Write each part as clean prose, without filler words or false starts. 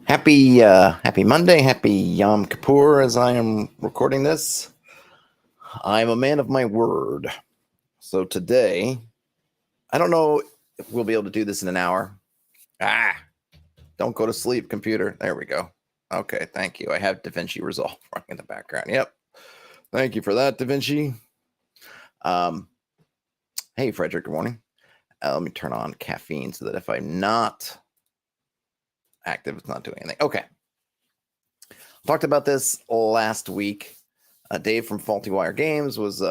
Happy Monday, happy Yom Kippur as I am recording this. I'm a man of my word. So today, I don't know if we'll be able to do this in an hour. Don't go to sleep, computer. There we go. Okay, thank you. I have DaVinci Resolve running in the background. Yep. Thank you for that, DaVinci. Hey, Frederick, good morning. Let me turn on caffeine so that if I'm not active, it's not doing anything. Okay. Talked about this last week. Dave from Faulty Wire Games was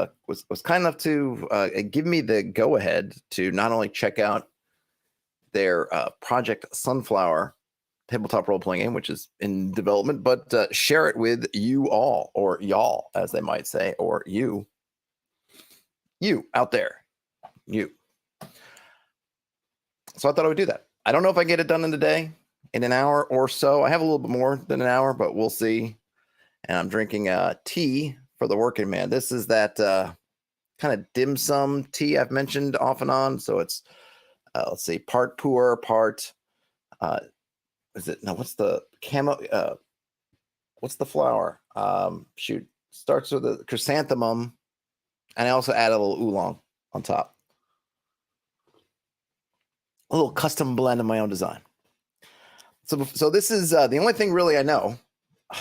kind enough to give me the go ahead to not only check out their Project Sunflower tabletop role playing game, which is in development, but share it with you all, or y'all, as they might say, or you out there, you. So I thought I would do that. I don't know if I get it done in a day, in an hour or so. I have a little bit more than an hour, but we'll see. And I'm drinking tea for the working man. This is that kind of dim sum tea I've mentioned off and on. So it's, let's see, part pu'er, part, what's the camo, what's the flower? Starts with a chrysanthemum. And I also add a little oolong on top. A little custom blend of my own design. So this is the only thing really I know,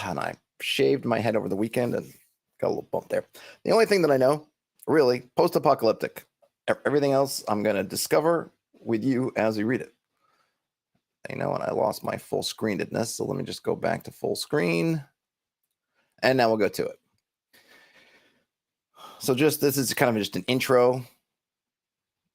and I shaved my head over the weekend and got a little bump there. The only thing that I know, really, post-apocalyptic. Everything else I'm going to discover with you as we read it. And I lost my full screenedness, so let me just go back to full screen. And now we'll go to it. So this is kind of just an intro.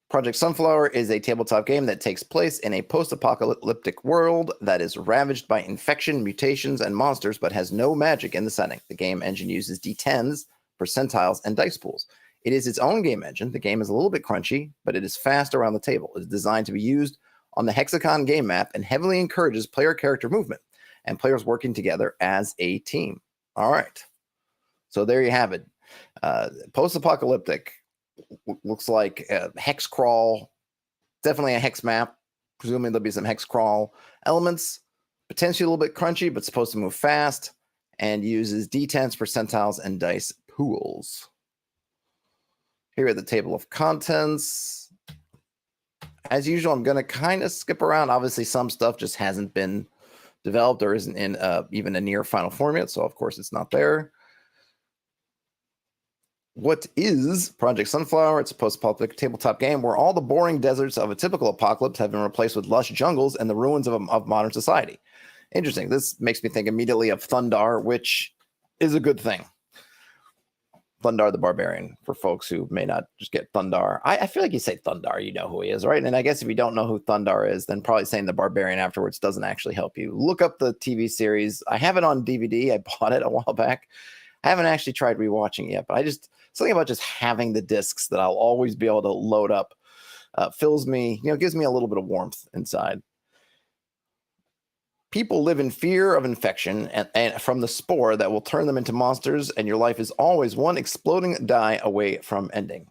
Project Sunflower is a tabletop game that takes place in a post-apocalyptic world that is ravaged by infection, mutations, and monsters, but has no magic in the setting. The game engine uses D10s, percentiles, and dice pools. It is its own game engine. The game is a little bit crunchy, but it is fast around the table. It is designed to be used on the Hexagon game map and heavily encourages player character movement and players working together as a team. All right. So there you have it. Post-apocalyptic. Looks like a hex crawl, definitely a hex map. Presumably there'll be some hex crawl elements, potentially a little bit crunchy, but supposed to move fast, and uses D10s, percentiles, and dice pools. Here at the table of contents. As usual, I'm going to kind of skip around. Obviously, some stuff just hasn't been developed or isn't in even a near final form yet, so of course it's not there. What is Project Sunflower? It's a post-apocalyptic tabletop game where all the boring deserts of a typical apocalypse have been replaced with lush jungles and the ruins of modern society. Interesting. This makes me think immediately of Thundar, which is a good thing. Thundar the Barbarian, for folks who may not just get Thundar. I feel like you say Thundar, you know who he is, right? And I guess if you don't know who Thundar is, then probably saying the Barbarian afterwards doesn't actually help you. Look up the TV series. I have it on DVD. I bought it a while back. I haven't actually tried rewatching it yet, but something about just having the discs that I'll always be able to load up fills me, gives me a little bit of warmth inside. People live in fear of infection and from the spore that will turn them into monsters, and your life is always one exploding die away from ending.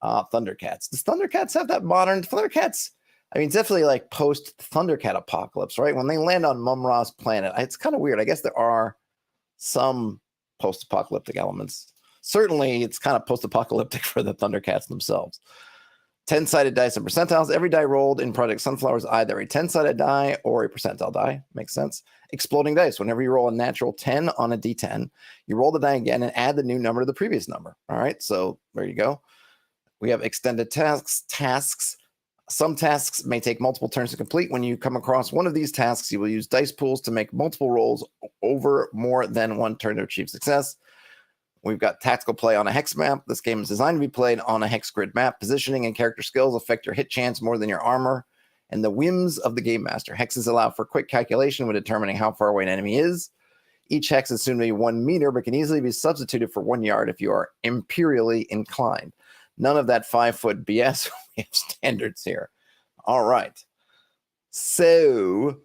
Thundercats. Does Thundercats have that modern Thundercats? I mean, definitely like post Thundercat apocalypse, right? When they land on Mum-Ra's planet, it's kind of weird. I guess there are some post-apocalyptic elements. Certainly, it's kind of post-apocalyptic for the Thundercats themselves. 10-sided dice and percentiles. Every die rolled in Project Sunflower is either a 10-sided die or a percentile die. Makes sense. Exploding dice. Whenever you roll a natural 10 on a D10, you roll the die again and add the new number to the previous number. All right, so there you go. We have extended tasks. Some tasks may take multiple turns to complete. When you come across one of these tasks, you will use dice pools to make multiple rolls over more than one turn to achieve success. We've got tactical play on a hex map. This game is designed to be played on a hex grid map. Positioning and character skills affect your hit chance more than your armor and the whims of the game master. Hexes allow for quick calculation when determining how far away an enemy is. Each hex is assumed to be 1 meter, but can easily be substituted for 1 yard if you are imperially inclined. None of that 5-foot BS. We have standards here. All right. So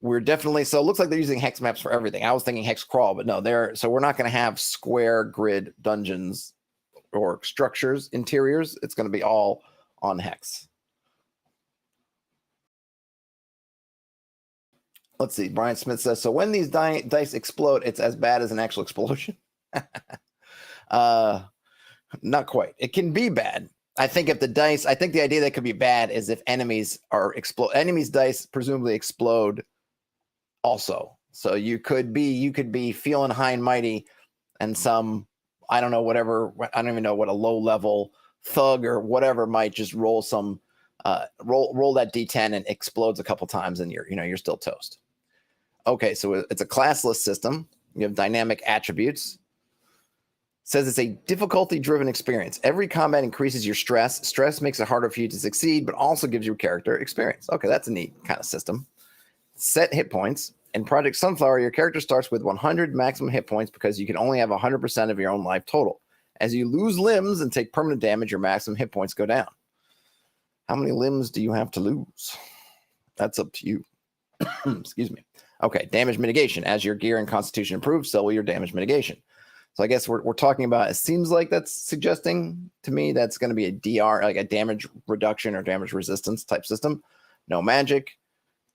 we're definitely, so it looks like they're using hex maps for everything. I was thinking hex crawl, but no, so we're not going to have square grid dungeons or structures, interiors. It's going to be all on hex. Let's see. Brian Smith says, so when these dice explode, it's as bad as an actual explosion. Not quite. It can be bad. I think if the dice, I think the idea that could be bad is if enemies dice presumably explode also. So you could be feeling high and mighty, and some, I don't know, whatever, I don't even know what a low level thug or whatever might just roll some roll that D10 and explodes a couple times, and you're still toast. Okay, so it's a classless system. You have dynamic attributes. It says it's a difficulty-driven experience. Every combat increases your stress. Stress makes it harder for you to succeed, but also gives you character experience. Okay, that's a neat kind of system. Set hit points. In Project Sunflower, your character starts with 100 maximum hit points because you can only have 100% of your own life total. As you lose limbs and take permanent damage, your maximum hit points go down. How many limbs do you have to lose? That's up to you. Excuse me. Okay, damage mitigation. As your gear and constitution improve, so will your damage mitigation. So I guess we're talking about, it seems like that's suggesting to me that's going to be a DR, like a damage reduction or damage resistance type system. No magic.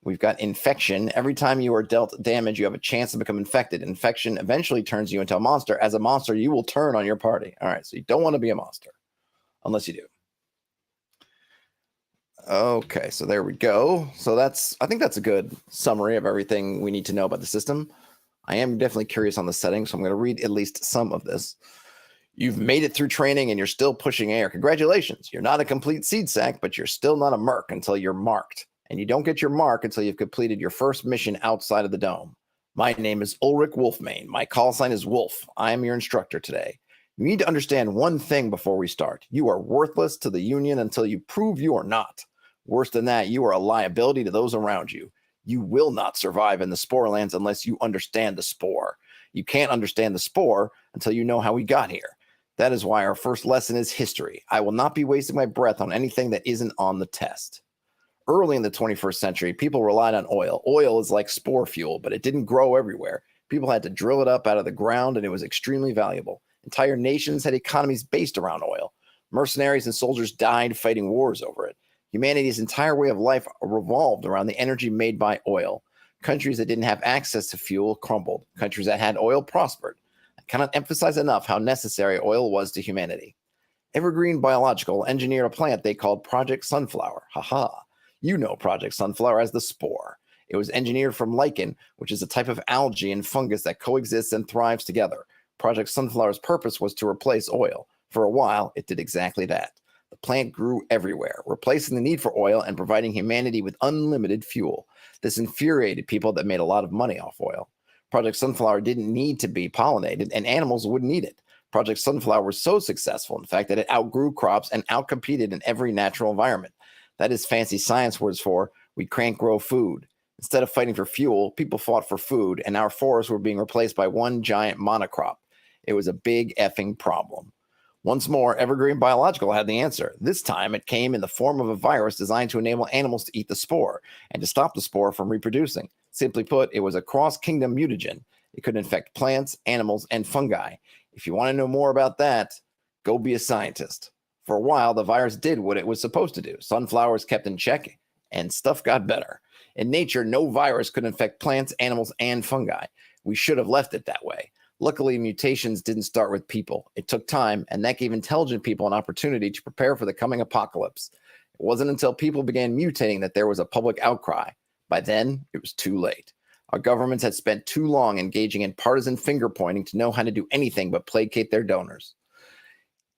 We've got infection. Every time you are dealt damage, you have a chance to become infected. Infection eventually turns you into a monster. As a monster, you will turn on your party. All right, so you don't want to be a monster unless you do. Okay, so there we go. So I think that's a good summary of everything we need to know about the system. I am definitely curious on the settings, so I'm going to read at least some of this. You've made it through training and you're still pushing air. Congratulations. You're not a complete seed sack, but you're still not a merc until you're marked. And you don't get your mark until you've completed your first mission outside of the dome. My name is Ulrich Wolfmane. My call sign is Wolf. I am your instructor today. You need to understand one thing before we start. You are worthless to the Union until you prove you are not. Worse than that, you are a liability to those around you. You will not survive in the Spore Lands unless you understand the Spore. You can't understand the Spore until you know how we got here. That is why our first lesson is history. I will not be wasting my breath on anything that isn't on the test. Early in the 21st century, people relied on oil. Oil is like spore fuel, but it didn't grow everywhere. People had to drill it up out of the ground, and it was extremely valuable. Entire nations had economies based around oil. Mercenaries and soldiers died fighting wars over it. Humanity's entire way of life revolved around the energy made by oil. Countries that didn't have access to fuel crumbled. Countries that had oil prospered. I cannot emphasize enough how necessary oil was to humanity. Evergreen Biological engineered a plant they called Project Sunflower. Haha. You know Project Sunflower as the Spore. It was engineered from lichen, which is a type of algae and fungus that coexists and thrives together. Project Sunflower's purpose was to replace oil. For a while, it did exactly that. The plant grew everywhere, replacing the need for oil and providing humanity with unlimited fuel. This infuriated people that made a lot of money off oil. Project Sunflower didn't need to be pollinated, and animals wouldn't eat it. Project Sunflower was so successful, in fact, that it outgrew crops and outcompeted in every natural environment. That is fancy science words for we can't grow food. Instead of fighting for fuel, people fought for food, and our forests were being replaced by one giant monocrop. It was a big effing problem. Once more, Evergreen Biological had the answer. This time, it came in the form of a virus designed to enable animals to eat the spore and to stop the spore from reproducing. Simply put, it was a cross-kingdom mutagen. It could infect plants, animals, and fungi. If you want to know more about that, go be a scientist. For a while, the virus did what it was supposed to do. Sunflowers kept in check, and stuff got better. In nature, no virus could infect plants, animals, and fungi. We should have left it that way. Luckily, mutations didn't start with people. It took time, and that gave intelligent people an opportunity to prepare for the coming apocalypse. It wasn't until people began mutating that there was a public outcry. By then, it was too late. Our governments had spent too long engaging in partisan finger-pointing to know how to do anything but placate their donors.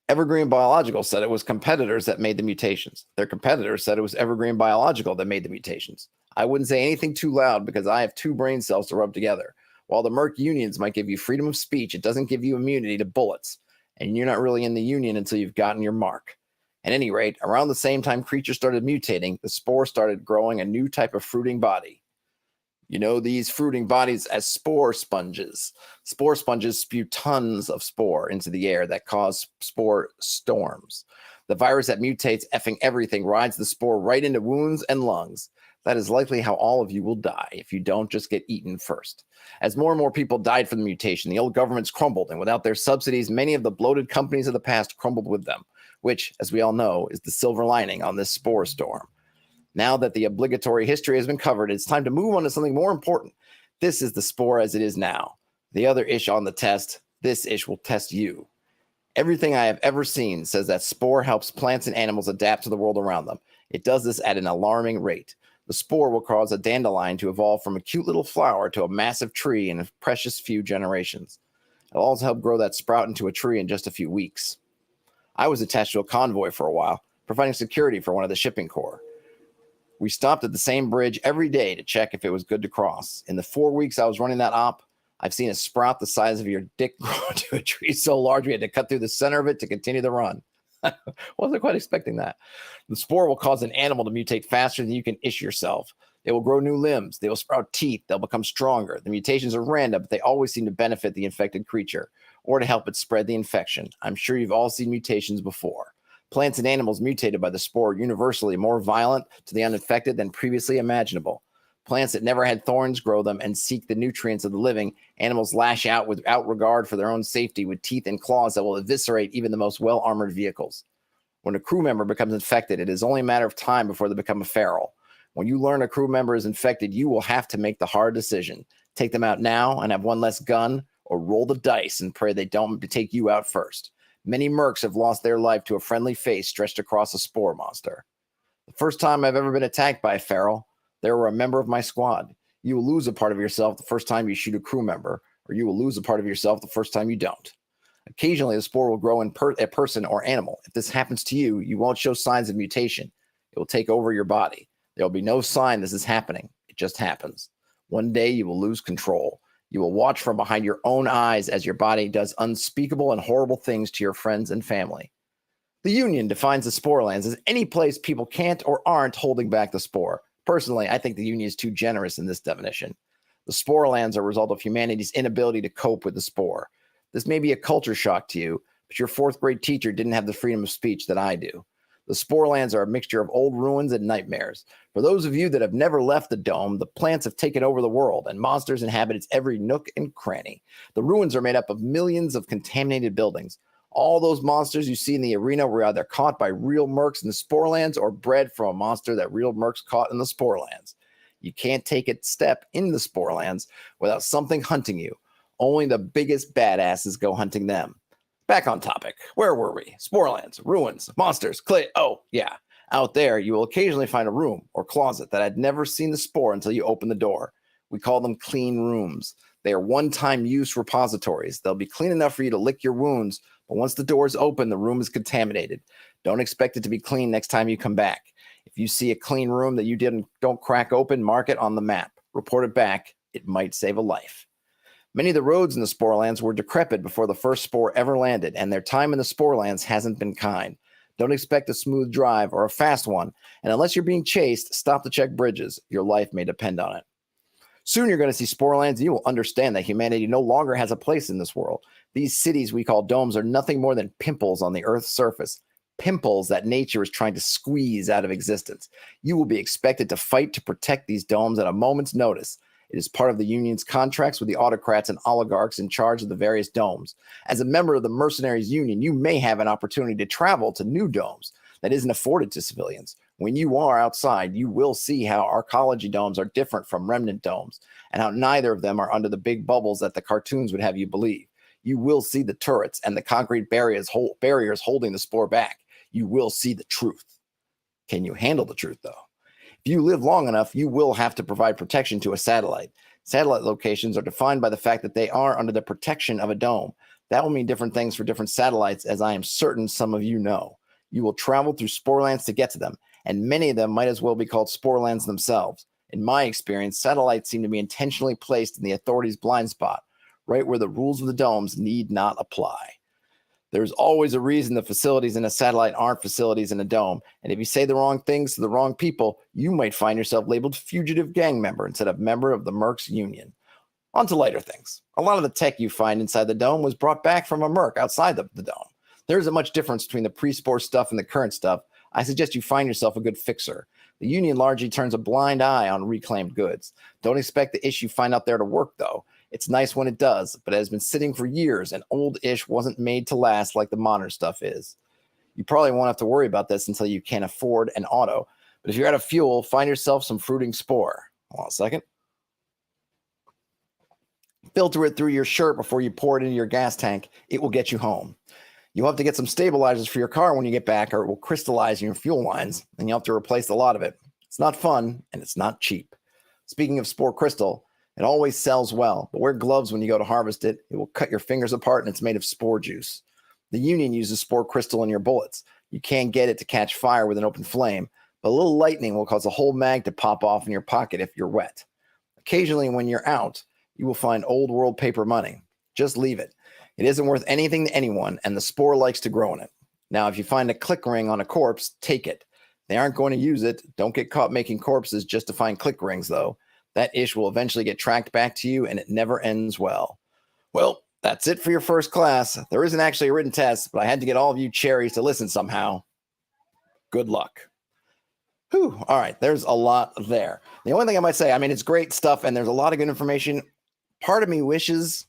Evergreen Biological said it was competitors that made the mutations. Their competitors said it was Evergreen Biological that made the mutations. I wouldn't say anything too loud because I have two brain cells to rub together. While the Merc unions might give you freedom of speech, it doesn't give you immunity to bullets. And you're not really in the union until you've gotten your mark. At any rate, around the same time creatures started mutating, the spore started growing a new type of fruiting body. You know these fruiting bodies as spore sponges. Spore sponges spew tons of spore into the air that cause spore storms. The virus that mutates effing everything rides the spore right into wounds and lungs. That is likely how all of you will die if you don't just get eaten first. As more and more people died from the mutation, the old governments crumbled, and without their subsidies, many of the bloated companies of the past crumbled with them, which, as we all know, is the silver lining on this spore storm. Now that the obligatory history has been covered, it's time to move on to something more important. This is the spore as it is now. The other ish on the test, this ish will test you. Everything I have ever seen says that spore helps plants and animals adapt to the world around them. It does this at an alarming rate. The spore will cause a dandelion to evolve from a cute little flower to a massive tree in a precious few generations. It'll also help grow that sprout into a tree in just a few weeks. I was attached to a convoy for a while, providing security for one of the shipping corps. We stopped at the same bridge every day to check if it was good to cross. In the 4 weeks I was running that op, I've seen a sprout the size of your dick grow into a tree so large we had to cut through the center of it to continue the run. Wasn't quite expecting that. The spore will cause an animal to mutate faster than you can ish yourself. They will grow new limbs. They will sprout teeth. They'll become stronger. The mutations are random, but they always seem to benefit the infected creature or to help it spread the infection. I'm sure you've all seen mutations before. Plants and animals mutated by the spore are universally more violent to the uninfected than previously imaginable. Plants that never had thorns grow them and seek the nutrients of the living. Animals lash out without regard for their own safety with teeth and claws that will eviscerate even the most well-armored vehicles. When a crew member becomes infected, it is only a matter of time before they become a feral. When you learn a crew member is infected, you will have to make the hard decision. Take them out now and have one less gun, or roll the dice and pray they don't take you out first. Many mercs have lost their life to a friendly face stretched across a spore monster. The first time I've ever been attacked by a feral, they were a member of my squad. You will lose a part of yourself the first time you shoot a crew member, or you will lose a part of yourself the first time you don't. Occasionally, the spore will grow in a person or animal. If this happens to you, you won't show signs of mutation. It will take over your body. There will be no sign this is happening. It just happens. One day, you will lose control. You will watch from behind your own eyes as your body does unspeakable and horrible things to your friends and family. The Union defines the spore lands as any place people can't or aren't holding back the spore. Personally, I think the Union is too generous in this definition. The spore lands are a result of humanity's inability to cope with the spore. This may be a culture shock to you, but your fourth grade teacher didn't have the freedom of speech that I do. The spore lands are a mixture of old ruins and nightmares. For those of you that have never left the dome, the plants have taken over the world, and monsters inhabit its every nook and cranny. The ruins are made up of millions of contaminated buildings. All those monsters you see in the arena were either caught by real mercs in the spore lands or bred from a monster that real mercs caught in the spore lands. You can't take a step in the spore lands without something hunting you. Only the biggest badasses go hunting them. Back on topic. Where were we? Sporelands, ruins, monsters, clay. Oh, yeah. Out there, you will occasionally find a room or closet that had never seen the spore until you open the door. We call them clean rooms. They are one-time use repositories. They'll be clean enough for you to lick your wounds, but once the door is open, the room is contaminated. Don't expect it to be clean next time you come back. If you see a clean room that you don't crack open, mark it on the map. Report it back. It might save a life. Many of the roads in the Sporelands were decrepit before the first spore ever landed, and their time in the Sporelands hasn't been kind. Don't expect a smooth drive or a fast one, and unless you're being chased, stop to check bridges. Your life may depend on it. Soon you're going to see Sporelands, and you will understand that humanity no longer has a place in this world. These cities we call domes are nothing more than pimples on the Earth's surface. Pimples that nature is trying to squeeze out of existence. You will be expected to fight to protect these domes at a moment's notice. It is part of the Union's contracts with the autocrats and oligarchs in charge of the various domes. As a member of the Mercenaries Union, you may have an opportunity to travel to new domes that isn't afforded to civilians. When you are outside, you will see how arcology domes are different from remnant domes, and how neither of them are under the big bubbles that the cartoons would have you believe. You will see the turrets and the concrete barriers holding the spore back. You will see the truth. Can you handle the truth, though? If you live long enough, you will have to provide protection to a satellite. Satellite locations are defined by the fact that they are under the protection of a dome. That will mean different things for different satellites, as I am certain some of you know. You will travel through Sporelands to get to them, and many of them might as well be called Sporelands themselves. In my experience, satellites seem to be intentionally placed in the authorities' blind spot, right where the rules of the domes need not apply. There's always a reason the facilities in a satellite aren't facilities in a dome, and if you say the wrong things to the wrong people, you might find yourself labeled fugitive gang member instead of member of the Mercs Union. On to lighter things. A lot of the tech you find inside the dome was brought back from a Merc outside the dome. There isn't much difference between the pre-spore stuff and the current stuff. I suggest you find yourself a good fixer. The Union largely turns a blind eye on reclaimed goods. Don't expect the ish you find out there to work, though. It's nice when it does, but it has been sitting for years, and old ish wasn't made to last like the modern stuff is. You probably won't have to worry about this until you can afford an auto, But if you're out of fuel, find yourself some fruiting spore. Hold on a second. Filter it through your shirt before you pour it into your gas tank. It will get you home. You'll have to get some stabilizers for your car when you get back, or it will crystallize in your fuel lines, and you'll have to replace a lot of it. It's not fun, and it's not cheap. Speaking of spore crystal, it always sells well, but wear gloves when you go to harvest it. It will cut your fingers apart, and it's made of spore juice. The Union uses spore crystal in your bullets. You can't get it to catch fire with an open flame, but a little lightning will cause a whole mag to pop off in your pocket if you're wet. Occasionally, when you're out, you will find old world paper money. Just leave it. It isn't worth anything to anyone, and the spore likes to grow in it. Now, if you find a click ring on a corpse, take it. They aren't going to use it. Don't get caught making corpses just to find click rings, though. That ish will eventually get tracked back to you, and it never ends well. Well, that's it for your first class. There isn't actually a written test, but I had to get all of you cherries to listen somehow. Good luck. Whew. All right, there's a lot there. The only thing I might say, I mean, it's great stuff, and there's a lot of good information. Part of me wishes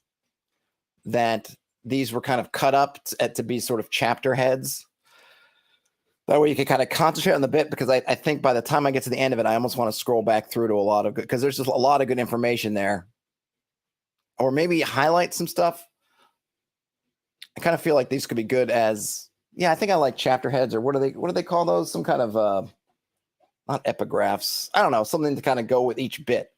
that these were kind of cut up to be sort of chapter heads. That way you can kind of concentrate on the bit, because I think by the time I get to the end of it, I almost want to scroll back through to a lot of good, because there's just a lot of good information there. Or maybe highlight some stuff. I kind of feel like these could be good as, yeah, I think I like chapter heads, or what do they call those? Some kind of, not epigraphs. I don't know, something to kind of go with each bit.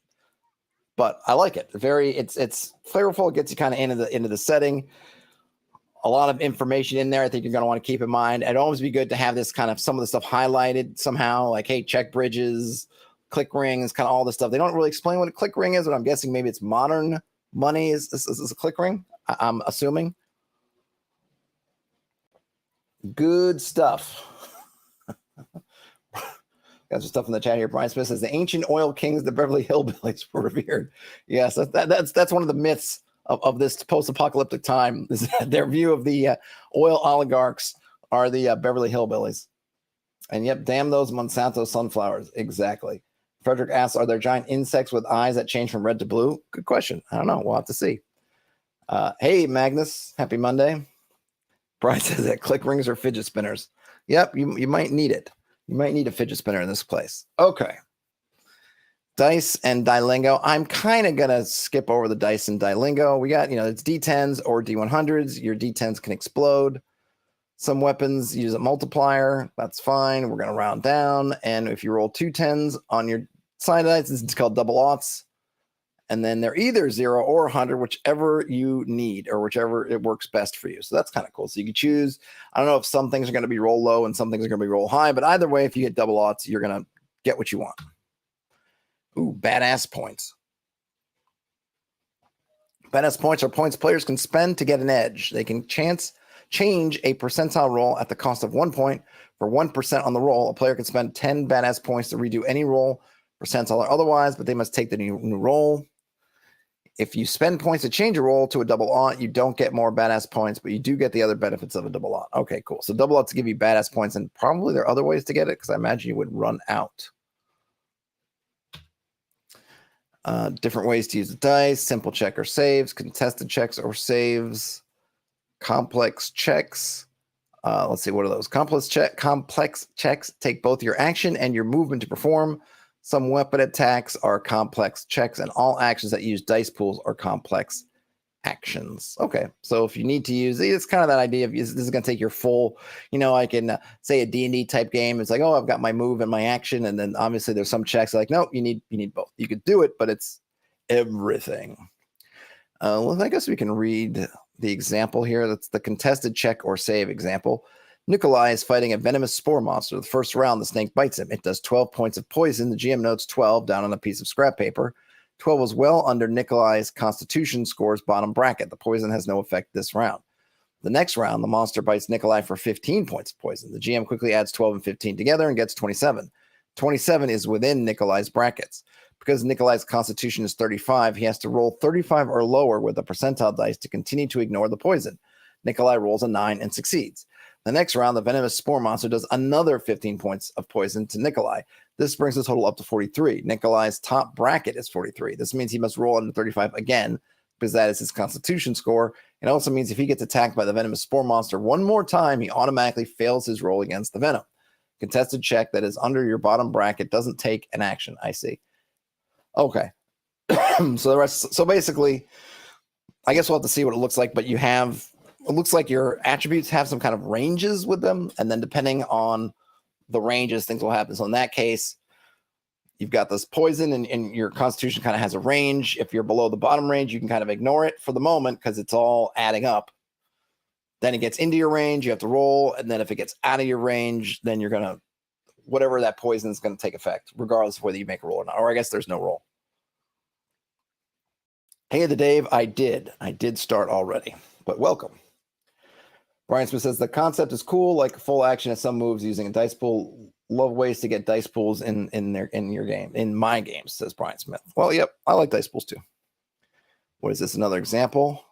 But I like it. It's flavorful. It gets you kind of into the setting. A lot of information in there I think you're going to want to keep in mind. It'd always be good to have this kind of some of the stuff highlighted somehow, like, hey, check bridges, click rings, kind of all this stuff. They don't really explain what a click ring is, but I'm guessing maybe it's modern money is a click ring, I'm assuming. Good stuff. Got some stuff in the chat here. Brian Smith says the ancient oil kings, the Beverly Hillbillies, were revered. Yes, that's one of the myths of this post-apocalyptic time. Is their view of the oil oligarchs are the Beverly Hillbillies. And yep, damn those Monsanto sunflowers. Exactly. Frederick asks, are there giant insects with eyes that change from red to blue? Good question. I don't know. We'll have to see. Hey, Magnus. Happy Monday. Brian says that click rings are fidget spinners. Yep, you might need it. You might need a fidget spinner in this place. Okay. Dice and Dilingo. I'm kind of going to skip over the dice and Dilingo. We got, it's D10s or D100s. Your D10s can explode. Some weapons use a multiplier. That's fine. We're going to round down. And if you roll 2 10s on your side dice, it's called double aughts. And then they're either 0 or 100, whichever you need or whichever it works best for you. So that's kind of cool. So you can choose. I don't know if some things are going to be roll low and some things are going to be roll high, but either way, if you get double aughts, you're going to get what you want. Ooh, badass points. Badass points are points players can spend to get an edge. They can change a percentile roll at the cost of 1 point. For 1% on the roll, a player can spend 10 badass points to redo any roll, percentile or otherwise, but they must take the new roll. If you spend points to change a roll to a double aught, you don't get more badass points, but you do get the other benefits of a double aught. Okay, cool. So double aughts give you badass points, and probably there are other ways to get it, because I imagine you would run out. Different ways to use the dice: simple check or saves, contested checks or saves, complex checks. Let's see, what are those? Complex checks take both your action and your movement to perform. Some weapon attacks are complex checks, and all actions that use dice pools are complex actions. Okay, so if you need to use it's kind of that idea of this is going to take your full, like in say a D&D type game, it's like, oh, I've got my move and my action, and then obviously there's some checks like, no, you need both. You could do it, but it's everything. Well, I guess we can read the example here. That's the contested check or save example. Nikolai is fighting a venomous spore monster. The first round, the snake bites him. It does 12 points of poison. The GM notes 12 down on a piece of scrap paper. 12 was well under Nikolai's constitution score's bottom bracket. The poison has no effect this round. The next round, the monster bites Nikolai for 15 points of poison. The GM quickly adds 12 and 15 together and gets 27. 27 is within Nikolai's brackets. Because Nikolai's constitution is 35, he has to roll 35 or lower with a percentile dice to continue to ignore the poison. Nikolai rolls a 9 and succeeds. The next round, the venomous spore monster does another 15 points of poison to Nikolai. This brings the total up to 43. Nikolai's top bracket is 43. This means he must roll under 35 again, because that is his constitution score. It also means if he gets attacked by the venomous spore monster one more time, he automatically fails his roll against the venom. Contested check that is under your bottom bracket doesn't take an action. I see. Okay. So the rest. So basically, I guess we'll have to see what it looks like. But it looks like your attributes have some kind of ranges with them, and then depending on the ranges, things will happen. So in that case, you've got this poison, and your constitution kind of has a range. If you're below the bottom range, you can kind of ignore it for the moment because it's all adding up. Then it gets into your range, you have to roll, and then if it gets out of your range, then you're gonna, whatever that poison is going to take effect, regardless of whether you make a roll or not. Or I guess there's no roll. Hey, Dave, I did start already, but welcome. Brian Smith says the concept is cool, like full action at some moves using a dice pool. Love ways to get dice pools in your game, in my games, says Brian Smith. Well, yep, I like dice pools too. What is this? Another example?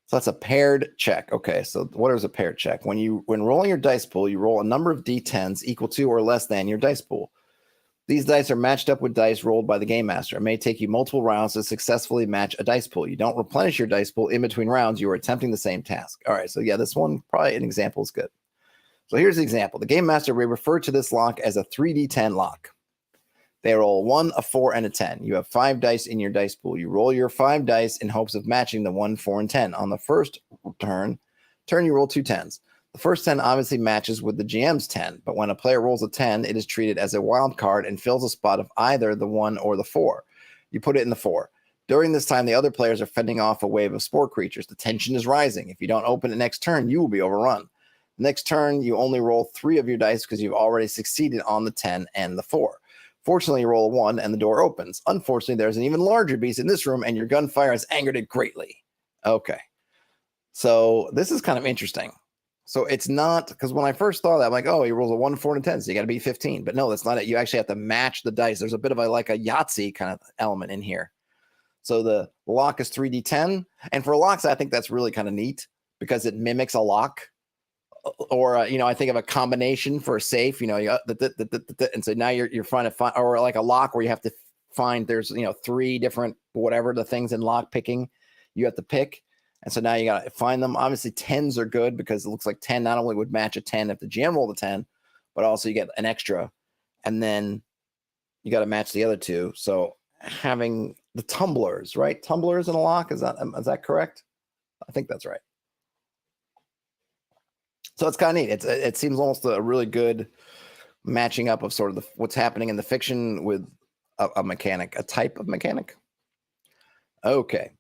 So that's a paired check. Okay, so what is a paired check? When rolling your dice pool, you roll a number of d10s equal to or less than your dice pool. These dice are matched up with dice rolled by the game master. It may take you multiple rounds to successfully match a dice pool. You don't replenish your dice pool in between rounds. You are attempting the same task. All right, so yeah, this one, probably an example is good. So here's the example. The game master will refer to this lock as a 3d10 lock. They roll 1, a 4, and a 10. You have 5 dice in your dice pool. You roll your 5 dice in hopes of matching the 1, 4, and 10. On the first turn you roll 2 10s. The first 10 obviously matches with the GM's 10, but when a player rolls a 10, it is treated as a wild card and fills a spot of either the 1 or the 4. You put it in the 4. During this time, the other players are fending off a wave of spore creatures. The tension is rising. If you don't open it next turn, you will be overrun. Next turn, you only roll 3 of your dice because you've already succeeded on the 10 and the 4. Fortunately, you roll a 1 and the door opens. Unfortunately, there's an even larger beast in this room and your gunfire has angered it greatly. Okay. So this is kind of interesting. So it's not, because when I first thought that, I'm like, oh, he rolls a 1, 4, and a 10, so you got to be 15. But no, that's not it. You actually have to match the dice. There's a bit of a Yahtzee kind of element in here. So the lock is 3d10. And for locks, I think that's really kind of neat because it mimics a lock. Or, I think of a combination for a safe, and so now you're trying to find, or like a lock where you have to find, there's, 3 different, whatever the things in lock picking you have to pick. And so now you got to find them. Obviously 10s are good because it looks like 10 not only would match a 10 if the GM rolled a 10, but also you get an extra. And then you got to match the other 2. So having the tumblers, right? Tumblers in a lock, is that correct? I think that's right. So it's kind of neat. It seems almost a really good matching up of sort of what's happening in the fiction with a mechanic, a type of mechanic. Okay.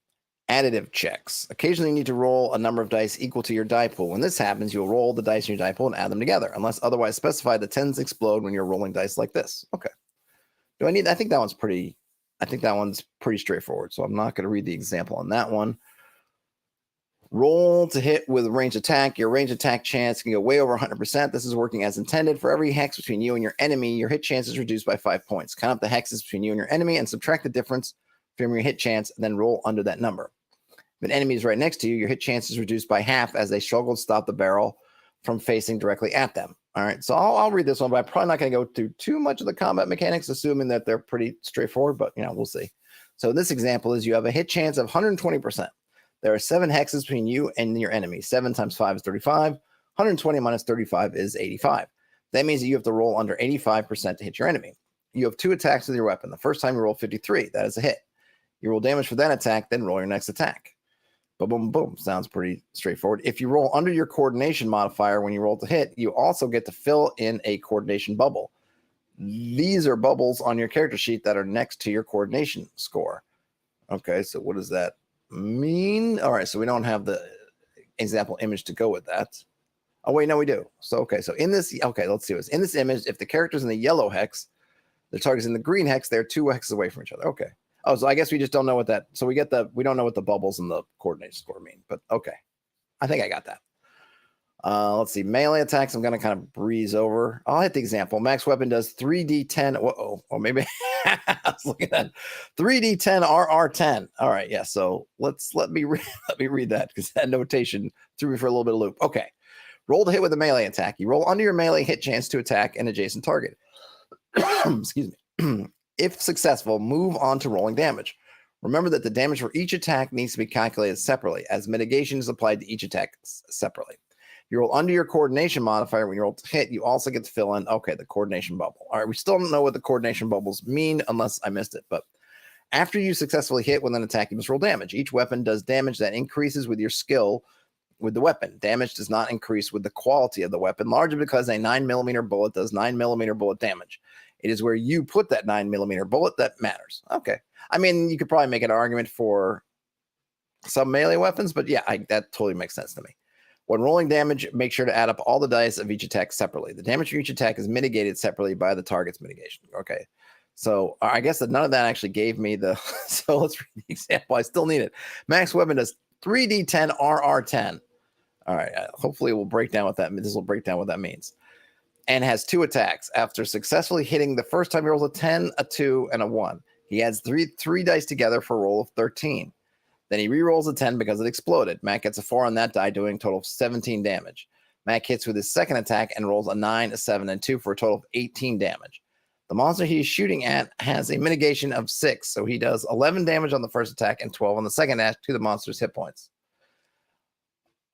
Additive checks. Occasionally, you need to roll a number of dice equal to your die pool. When this happens, you'll roll the dice in your die pool and add them together. Unless otherwise specified, the 10s explode when you're rolling dice like this. Okay. I think that one's pretty straightforward. So I'm not going to read the example on that one. Roll to hit with ranged attack. Your ranged attack chance can go way over 100%. This is working as intended. For every hex between you and your enemy, your hit chance is reduced by 5 points. Count up the hexes between you and your enemy and subtract the difference from your hit chance, and then roll under that number. If an enemy is right next to you, your hit chance is reduced by half as they struggle to stop the barrel from facing directly at them. All right, so I'll read this one, but I'm probably not going to go through too much of the combat mechanics, assuming that they're pretty straightforward, but we'll see. So this example is you have a hit chance of 120%. There are 7 hexes between you and your enemy. 7 times 5 is 35. 120 minus 35 is 85. That means that you have to roll under 85% to hit your enemy. You have 2 attacks with your weapon. The first time you roll 53. That is a hit. You roll damage for that attack, then roll your next attack. Boom, boom, boom. Sounds pretty straightforward. If you roll under your coordination modifier when you roll to hit, you also get to fill in a coordination bubble. These are bubbles on your character sheet that are next to your coordination score. Okay, so what does that mean? All right, so we don't have the example image to go with that. Oh, wait, no, we do. So, okay, so let's see what's in this image. If the character's in the yellow hex, the target's in the green hex, they're 2 hexes away from each other. Okay. Oh, so I guess we just don't know what that. So we don't know what the bubbles and the coordination score mean, but okay. I think I got that. Let's see. Melee attacks, I'm going to kind of breeze over. I'll hit the example. Max weapon does 3d10. Whoa, or maybe I was looking at 3d10 RR10. All right, yeah. So let me read that because that notation threw me for a little bit of loop. Okay. Roll to hit with a melee attack. You roll under your melee hit chance to attack an adjacent target. Excuse me. If successful, move on to rolling damage. Remember that the damage for each attack needs to be calculated separately, as mitigation is applied to each attack separately. You roll under your coordination modifier. When you roll to hit, you also get to fill in, okay, the coordination bubble. All right, we still don't know what the coordination bubbles mean unless I missed it. But after you successfully hit with an attack, you must roll damage. Each weapon does damage that increases with your skill with the weapon. Damage does not increase with the quality of the weapon, largely because a 9mm bullet does 9mm bullet damage. It is where you put that 9mm bullet that matters. Okay. I mean, you could probably make an argument for some melee weapons, but yeah, that totally makes sense to me. When rolling damage, make sure to add up all the dice of each attack separately. The damage for each attack is mitigated separately by the target's mitigation. Okay. So I guess that none of that actually gave me the, so let's read the example. I still need it. Max weapon does 3d10 RR10. All right. Hopefully we'll break down what that means. This will break down what that means. And has 2 attacks. After successfully hitting the first time, he rolls a 10, a 2, and a 1. He adds three dice together for a roll of 13. Then he re-rolls a 10 because it exploded. Mac gets a 4 on that die, doing a total of 17 damage. Mac hits with his second attack and rolls a 9, a 7, and 2 for a total of 18 damage. The monster he's shooting at has a mitigation of 6, so he does 11 damage on the first attack and 12 on the second attack to the monster's hit points.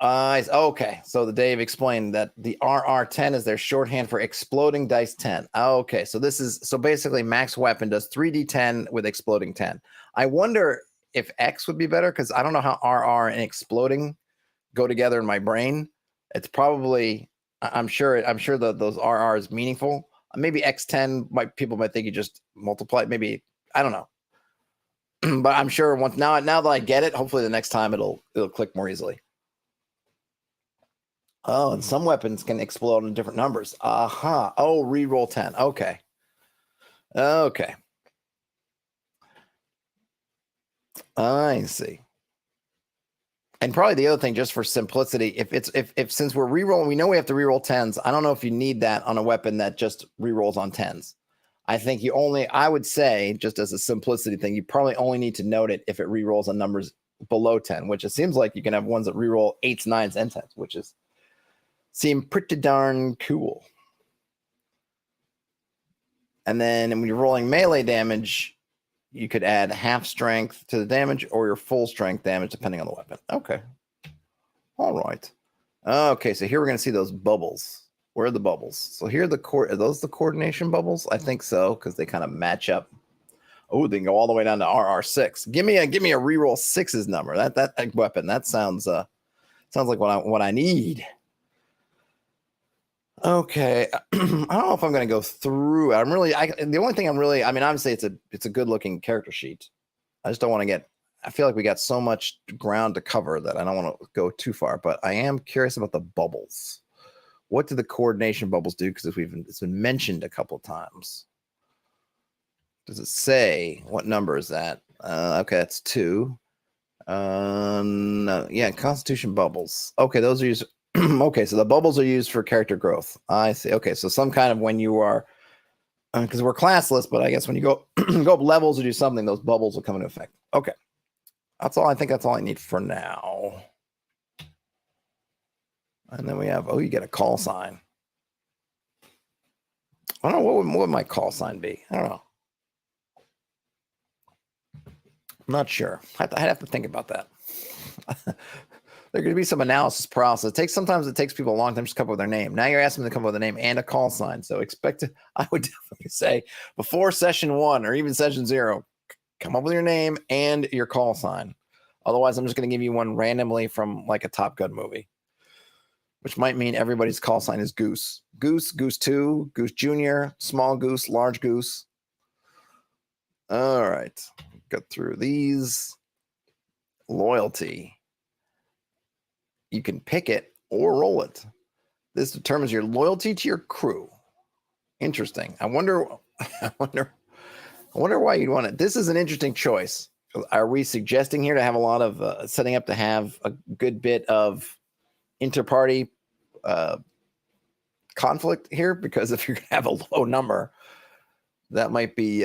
Okay, so the Dave explained that the RR10 is their shorthand for exploding dice 10. Okay, so this is, so basically max weapon does 3d10 with exploding 10. I wonder if X would be better, because I don't know how RR and exploding go together in my brain. It's probably, I'm sure that those RR is meaningful. Maybe X10 people might think you just multiply it. Maybe, I don't know. But I'm sure once now that I get it, hopefully the next time it'll click more easily. Oh, and some weapons can explode in different numbers. Aha. Oh, reroll 10. Okay. Okay. I see. And probably the other thing, just for simplicity, if since we're rerolling, we know we have to reroll 10s. I don't know if you need that on a weapon that just rerolls on 10s. I think I would say, just as a simplicity thing, you probably only need to note it if it rerolls on numbers below 10, which it seems like you can have ones that reroll 8s, 9s, and 10s, which seem pretty darn cool. And then when you're rolling melee damage, you could add half strength to the damage or your full strength damage, depending on the weapon. Okay. All right. Okay, so here we're going to see those bubbles. Where are the bubbles? So here are those the coordination bubbles? I think so, because they kind of match up. Oh, they can go all the way down to RR6. Give me a reroll 6's number. That weapon. That sounds like what I need. Okay, I don't know if I'm going to go through. The only thing obviously it's a good looking character sheet. I just don't want to I feel like we got so much ground to cover that I don't want to go too far, but I am curious about the bubbles. What do the coordination bubbles do? Because it's been mentioned a couple of times. Does it say what number is that? Okay, that's 2. No, yeah, Constitution bubbles. Okay, those are used. Okay, so the bubbles are used for character growth. I see. Okay, so some kind of when you are, because we're classless, but I guess when you go go up levels or do something, those bubbles will come into effect. Okay, that's all. I think that's all I need for now. And then we have, you get a call sign. I don't know, what would my call sign be? I don't know. I'm not sure. I'd have to think about that. There could be some analysis paralysis. Sometimes it takes people a long time to come up with their name. Now you're asking them to come up with a name and a call sign. So I would definitely say before session 1 or even session 0, come up with your name and your call sign. Otherwise, I'm just going to give you one randomly from like a Top Gun movie, which might mean everybody's call sign is Goose. Goose, Goose 2, Goose Jr., Small Goose, Large Goose. All right. Go through these. Loyalty. You can pick it or roll it. This determines your loyalty to your crew. Interesting. I wonder why you'd want it. This is an interesting choice. Are we suggesting here to have a lot of setting up to have a good bit of inter-party conflict here? Because if you're going to have a low number, that might be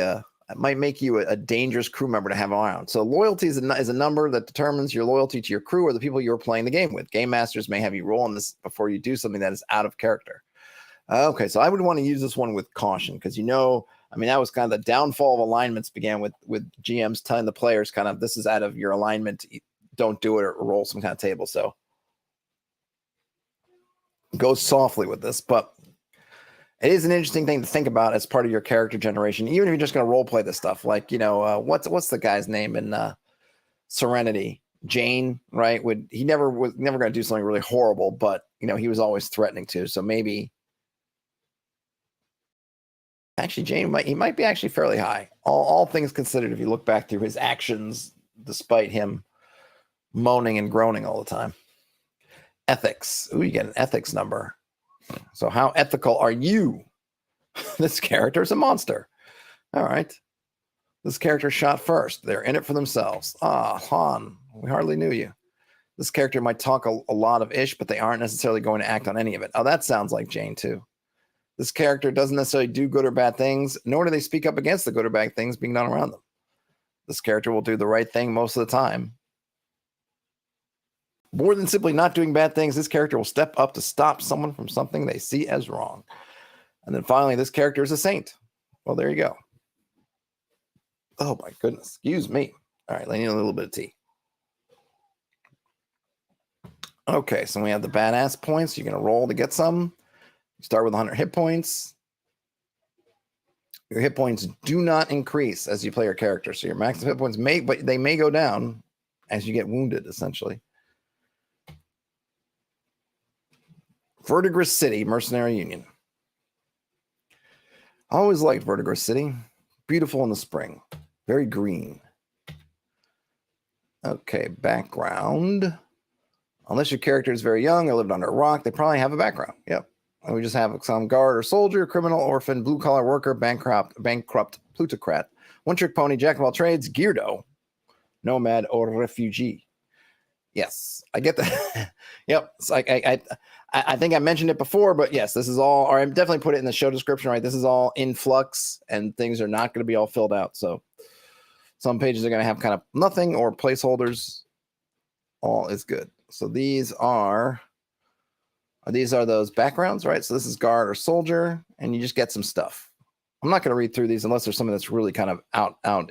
it might make you a dangerous crew member to have around. So loyalty is a number that determines your loyalty to your crew or the people you're playing the game with. Game masters may have you roll on this before you do something that is out of character. Okay, so I would want to use this one with caution because that was kind of the downfall of alignments began with GMs telling the players kind of this is out of your alignment. Don't do it or roll some kind of table. So go softly with this, but it is an interesting thing to think about as part of your character generation, even if you're just going to role play this stuff. Like, what's the guy's name in Serenity? Jane, right? He never was going to do something really horrible, but he was always threatening to. So maybe actually Jane might be actually fairly high. All things considered, if you look back through his actions, despite him moaning and groaning all the time. Ethics. Ooh, you get an ethics number. So how ethical are you? This character is a monster. All right. This character shot first. They're in it for themselves. Han, we hardly knew you. This character might talk a lot of ish, but they aren't necessarily going to act on any of it. Oh, that sounds like Jane too. This character doesn't necessarily do good or bad things, nor do they speak up against the good or bad things being done around them. This character will do the right thing most of the time. More than simply not doing bad things, this character will step up to stop someone from something they see as wrong. And then finally, this character is a saint. Well, there you go. Oh my goodness. Excuse me. All right, I need a little bit of tea. Okay, so we have the badass points. You're going to roll to get some. You start with 100 hit points. Your hit points do not increase as you play your character. So your maximum hit points may go down as you get wounded, essentially. Verdigris City, Mercenary Union. I always liked Verdigris City. Beautiful in the spring. Very green. Okay, background. Unless your character is very young or lived under a rock, they probably have a background. Yep. And we just have some guard or soldier, criminal, orphan, blue-collar worker, bankrupt, plutocrat, one-trick pony, jack of all trades, geardo, nomad, or refugee. Yes, I get that. Yep. It's like I think I mentioned it before, but yes, this is all, or I definitely put it in the show description, right? This is all in flux and things are not going to be all filled out. So some pages are going to have kind of nothing or placeholders. All is good. So these are those backgrounds, right? So this is guard or soldier, and you just get some stuff. I'm not going to read through these unless there's something that's really kind of out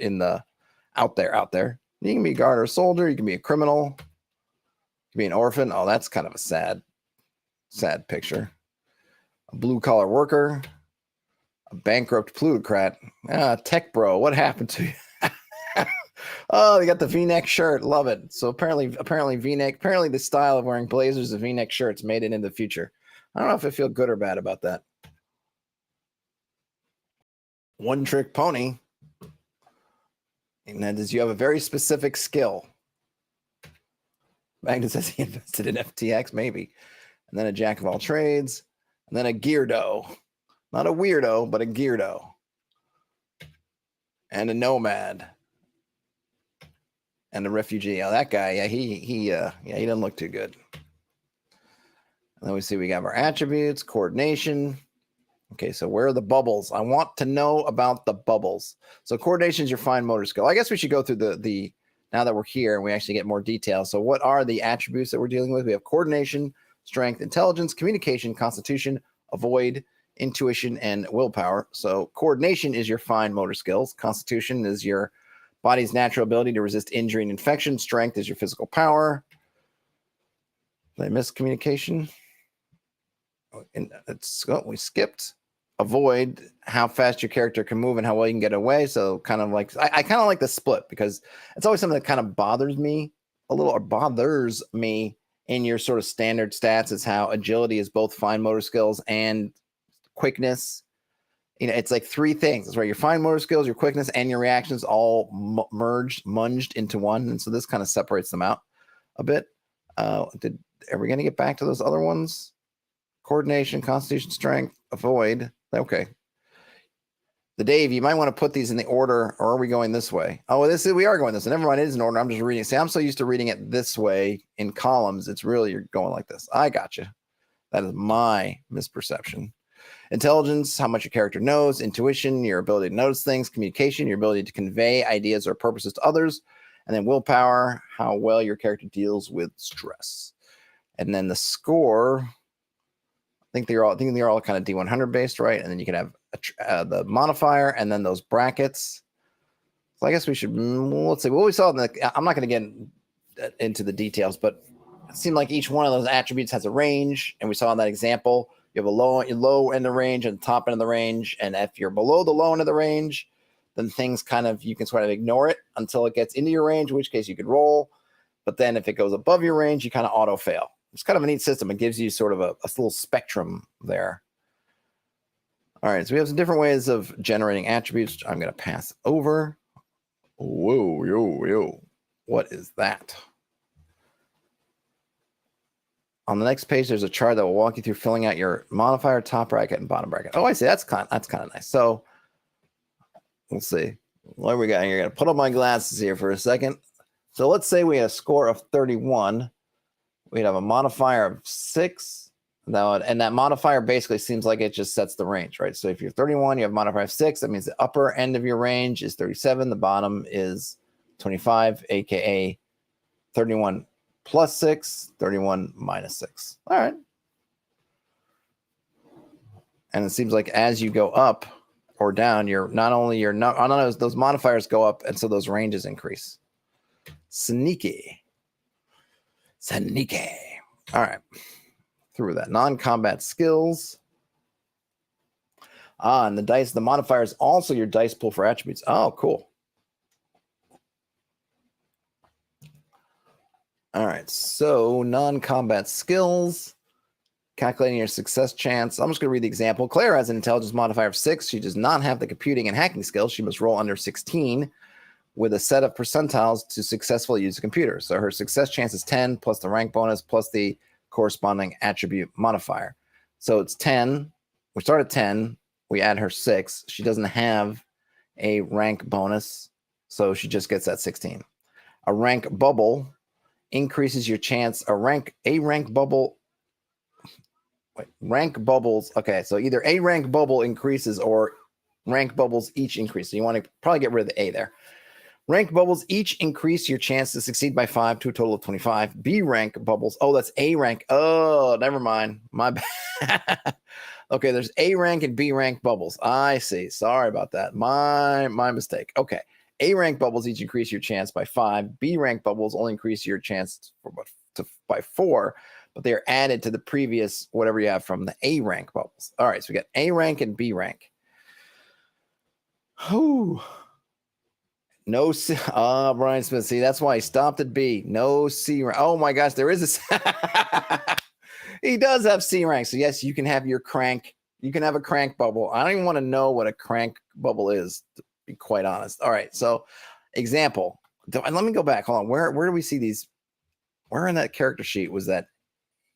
there. You can be a guard or soldier. You can be a criminal. You can be an orphan. Oh, that's kind of a sad picture. A blue-collar worker. A bankrupt plutocrat. Tech bro, what happened to you? Oh, they got the V-neck shirt. Love it. So apparently V-neck, apparently the style of wearing blazers and V-neck shirts made it into the future. I don't know if I feel good or bad about that. One-trick pony. And that is, you have a very specific skill. Magnus says he invested in FTX, maybe. And then a jack of all trades. And then a geardo. Not a weirdo, but a geardo. And a nomad. And a refugee. Oh, that guy, yeah, he doesn't look too good. And then we see we have our attributes, coordination. Okay, so where are the bubbles? I want to know about the bubbles. So coordination is your fine motor skill. I guess we should go through the now that we're here and we actually get more detail. So what are the attributes that we're dealing with? We have coordination, strength, intelligence, communication, constitution, avoid, intuition, and willpower. So coordination is your fine motor skills. Constitution is your body's natural ability to resist injury and infection. Strength is your physical power. Did I miss communication? We skipped. Avoid, how fast your character can move and how well you can get away. So kind of like, I kind of like the split because it's always something that kind of bothers me a little, or bothers me in your sort of standard stats, is how agility is both fine motor skills and quickness. It's like three things. It's right. Your fine motor skills, your quickness, and your reactions all munged into one. And so this kind of separates them out a bit. Are we going to get back to those other ones? Coordination, constitution, strength, avoid. Okay. The Dave, you might want to put these in the order, or are we going this way? Oh, we are going this way. Never mind, it is in order. I'm just reading. See, I'm so used to reading it this way in columns. It's really, you're going like this. I got you. That is my misperception. Intelligence, how much your character knows. Intuition, your ability to notice things. Communication, your ability to convey ideas or purposes to others. And then willpower, how well your character deals with stress. And then the score, I think they're all kind of D100 based, right? And then you can have the modifier and then those brackets. So I guess we should, let's see what we saw. I'm not going to get into the details, but it seemed like each one of those attributes has a range, and we saw in that example, you have a low end of the range and top end of the range, and if you're below the low end of the range, then things kind of, you can sort of ignore it until it gets into your range, in which case you could roll. But then if it goes above your range, you kind of auto fail. It's kind of a neat system. It gives you sort of a little spectrum there. All right, so we have some different ways of generating attributes. I'm going to pass over. Whoa, yo. What is that? On the next page, there's a chart that will walk you through filling out your modifier, top bracket, and bottom bracket. Oh, I see. That's kind of nice. So we'll see. What we got here? I'm going to put on my glasses here for a second. So let's say we had a score of 31. We'd have a modifier of 6. And that modifier basically seems like it just sets the range, right? So if you're 31, you have a modifier of 6. That means the upper end of your range is 37. The bottom is 25, aka 31 plus 6, 31 minus 6. All right. And it seems like as you go up or down, those modifiers go up, and so those ranges increase. Sneaky. All right. Through that. Non-combat skills. And the modifier is also your dice pool for attributes. Oh, cool. All right. So non-combat skills. Calculating your success chance. I'm just going to read the example. Claire has an intelligence modifier of 6. She does not have the computing and hacking skills. She must roll under 16 with a set of percentiles to successfully use a computer. So her success chance is 10 plus the rank bonus plus the corresponding attribute modifier. So it's 10. We start at 10. We add her 6. She doesn't have a rank bonus, so she just gets that 16. A rank bubble increases your chance. Rank bubbles. Okay, so either a rank bubble increases or rank bubbles each increase. So you want to probably get rid of the A there. Rank bubbles each increase your chance to succeed by 5 to a total of 25. B rank bubbles. Oh, that's A rank. Oh, never mind. My bad. Okay, there's A rank and B rank bubbles. I see. Sorry about that. My mistake. Okay. A rank bubbles each increase your chance by 5. B rank bubbles only increase your chance by 4, but they are added to the previous whatever you have from the A rank bubbles. All right, so we got A rank and B rank. Whew. No C. Brian Smith. See, that's why he stopped at B. No C rank. Oh my gosh, there is a C. He does have C rank. So yes, you can have your crank. You can have a crank bubble. I don't even want to know what a crank bubble is, to be quite honest. All right, so example. And let me go back. Hold on. Where do we see these? Where in that character sheet was that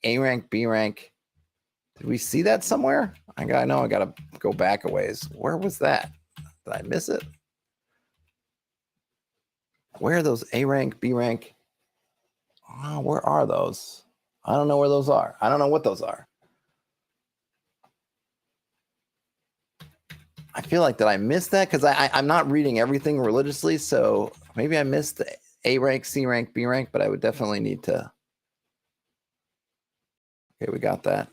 A rank, B rank? Did we see that somewhere? I know I gotta go back a ways. Where was that? Did I miss it? Where are those A rank, B rank? Oh, where are those? I don't know where those are. I don't know what those are. I feel like, did I miss that? Because I'm not reading everything religiously, so maybe I missed the A rank, C rank, B rank, but I would definitely need to. Okay, we got that.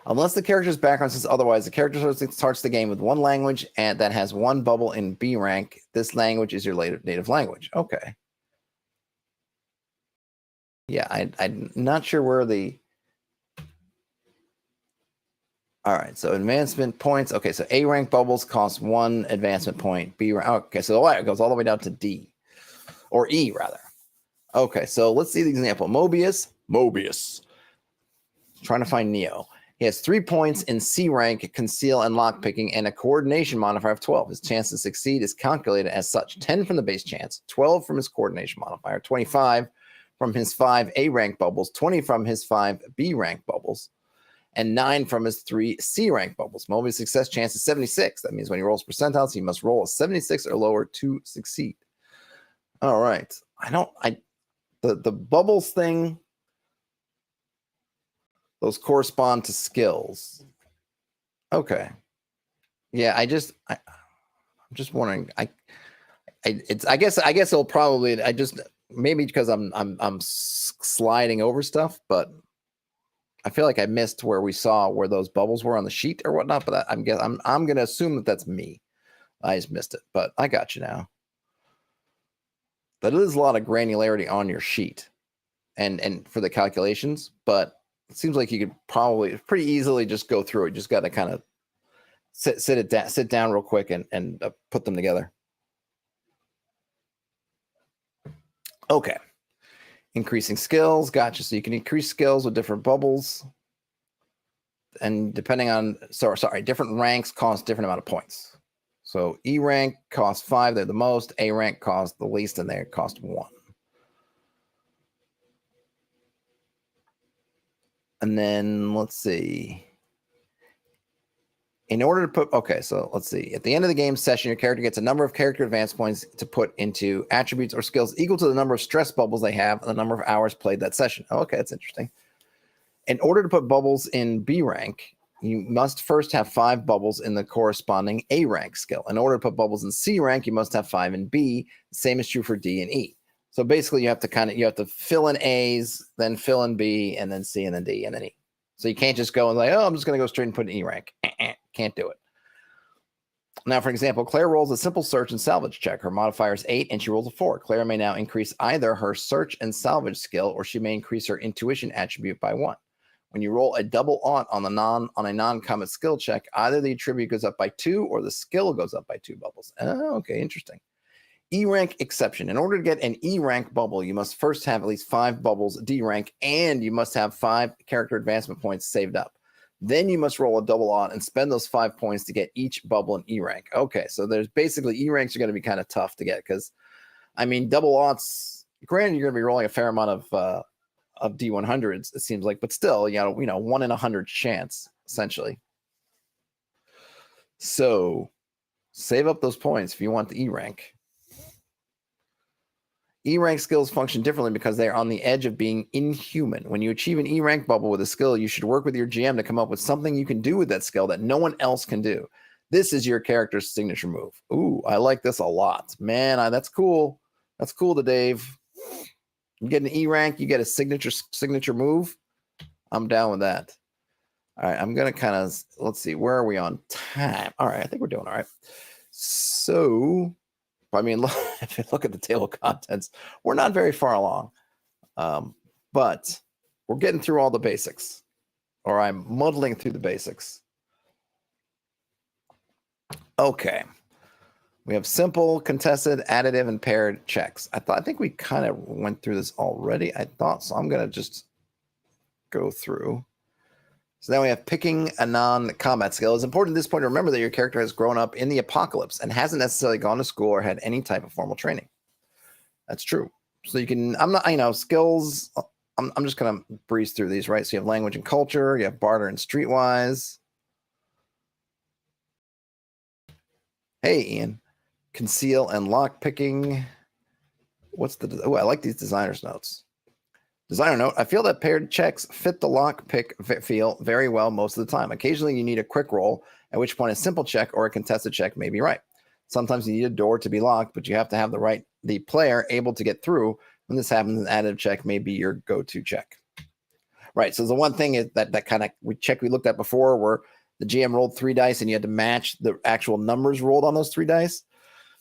Unless the character's background says otherwise, the character starts the game with one language and that has one bubble in B rank. This language is your native language. Okay. Yeah, I'm not sure where the... All right, so advancement points. Okay, so A rank bubbles cost 1 advancement point. B rank. Okay, so it goes all the way down to D. Or E, rather. Okay, so let's see the example. Mobius. Trying to find Neo. He has 3 points in C rank, conceal and lockpicking, and a coordination modifier of 12. His chance to succeed is calculated as such: 10 from the base chance, 12 from his coordination modifier, 25 from his 5 A rank bubbles, 20 from his 5 B rank bubbles, and 9 from his 3 C rank bubbles. Mobius' success chance is 76. That means when he rolls percentiles, he must roll a 76 or lower to succeed. All right. The bubbles thing, those correspond to skills. Okay. Yeah, I'm just wondering. I guess it'll probably, maybe because I'm sliding over stuff, but I feel like I missed where we saw where those bubbles were on the sheet or whatnot. But I'm going to assume that that's me. I just missed it, but I got you now. But it is a lot of granularity on your sheet. and for the calculations, but it seems like you could probably pretty easily just go through it. Just got to kind of sit down real quick and put them together. Okay. Increasing skills. Gotcha. So you can increase skills with different bubbles. And depending on, different ranks cost different amount of points. So E rank costs 5. They're the most. A rank costs the least, and they cost 1. And then let's see. In order to put, okay, so let's see. At the end of the game session, your character gets a number of character advance points to put into attributes or skills equal to the number of stress bubbles they have and the number of hours played that session. Okay, that's interesting. In order to put bubbles in B rank, you must first have 5 bubbles in the corresponding A rank skill. In order to put bubbles in C rank, you must have 5 in B. The same is true for D and E. So basically, you have to fill in A's, then fill in B, and then C, and then D, and then E. So you can't just go and I'm just going to go straight and put an E rank. Can't do it. Now, for example, Claire rolls a simple search and salvage check. Her modifier is 8, and she rolls a 4. Claire may now increase either her search and salvage skill, or she may increase her intuition attribute by 1. When you roll a double aunt on a non-combat skill check, either the attribute goes up by 2 or the skill goes up by 2 bubbles. Oh, okay, interesting. E rank exception. In order to get an E rank bubble, you must first have at least 5 bubbles D rank, and you must have 5 character advancement points saved up. Then you must roll a double aunt and spend those 5 points to get each bubble in E rank. Okay, so there's basically E ranks are going to be kind of tough to get because, I mean, double aunts. Granted, you're going to be rolling a fair amount of D100s, it seems like, but still, 1 in 100 chance essentially. So save up those points if you want the E rank. E rank skills function differently because they are on the edge of being inhuman. When you achieve an E rank bubble with a skill, you should work with your GM to come up with something you can do with that skill that no one else can do. This is your character's signature move. Ooh, I like this a lot. Man, that's cool. That's cool to Dave. You get an E rank, you get a signature move. I'm down with that. All right, I'm going to kind of, let's see, where are we on time? All right, I think we're doing all right. So, I mean, if you look at the table of contents, we're not very far along, but we're getting through all the basics, or I'm muddling through the basics. Okay. We have simple, contested, additive, and paired checks. I think we kind of went through this already. I thought so. I'm going to just go through. So now we have picking a non-combat skill. It's important at this point to remember that your character has grown up in the apocalypse and hasn't necessarily gone to school or had any type of formal training. That's true. So you can, skills, I'm just going to breeze through these, right? So you have language and culture, you have barter and streetwise. Hey, Ian. Conceal and lock picking. I like these designer's notes. Designer note, I feel that paired checks fit the lock pick feel very well most of the time. Occasionally you need a quick roll, at which point a simple check or a contested check may be right. Sometimes you need a door to be locked, but you have to have the player able to get through. When this happens, an additive check may be your go-to check. Right, so the one thing is that kind of we looked at before where the GM rolled 3 dice and you had to match the actual numbers rolled on those 3 dice.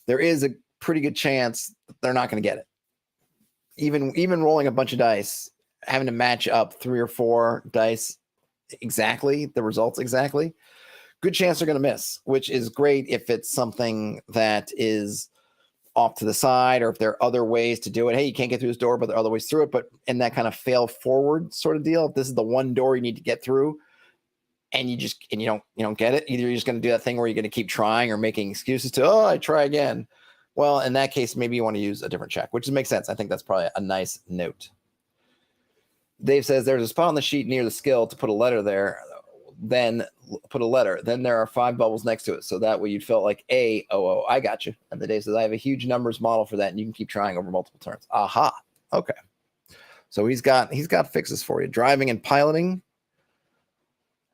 There is a pretty good chance they're not going to get it. Even rolling a bunch of dice, having to match up 3 or 4 dice exactly, the results exactly, good chance they're going to miss, which is great if it's something that is off to the side or if there are other ways to do it. Hey, you can't get through this door, but there are other ways through it. But in that kind of fail forward sort of deal, if this is the one door you need to get through and you don't get it, either you're just going to do that thing where you're going to keep trying or making excuses to, I try again. Well, in that case, maybe you want to use a different check, which makes sense. I think that's probably a nice note. Dave says there's a spot on the sheet near the skill to put a letter there. Then put a letter. Then there are 5 bubbles next to it. So that way you'd feel like A-O-O. I got you. And the Dave says I have a huge numbers model for that, and you can keep trying over multiple turns. Aha. Okay. So he's got fixes for you. Driving and piloting.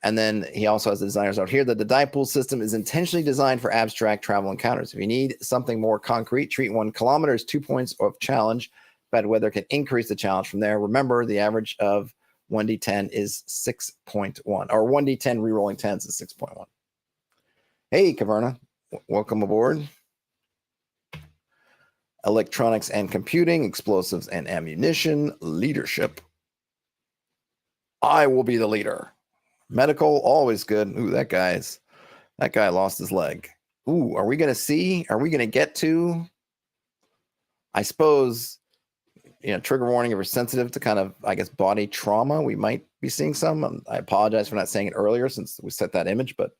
And then he also has the designers out here that the die pool system is intentionally designed for abstract travel encounters. If you need something more concrete, treat 1 kilometer as 2 points of challenge. Bad weather can increase the challenge from there. Remember, the average of 1d10 is 6.1, or 1d10 rerolling 10s is 6.1. Hey, Caverna, welcome aboard. Electronics and computing, explosives and ammunition, leadership. I will be the leader. Medical, always good. Ooh, that guy lost his leg. Ooh, are we going to get to, I suppose, trigger warning if we're sensitive to kind of, I guess, body trauma. We might be seeing some. I apologize for not saying it earlier since we set that image, but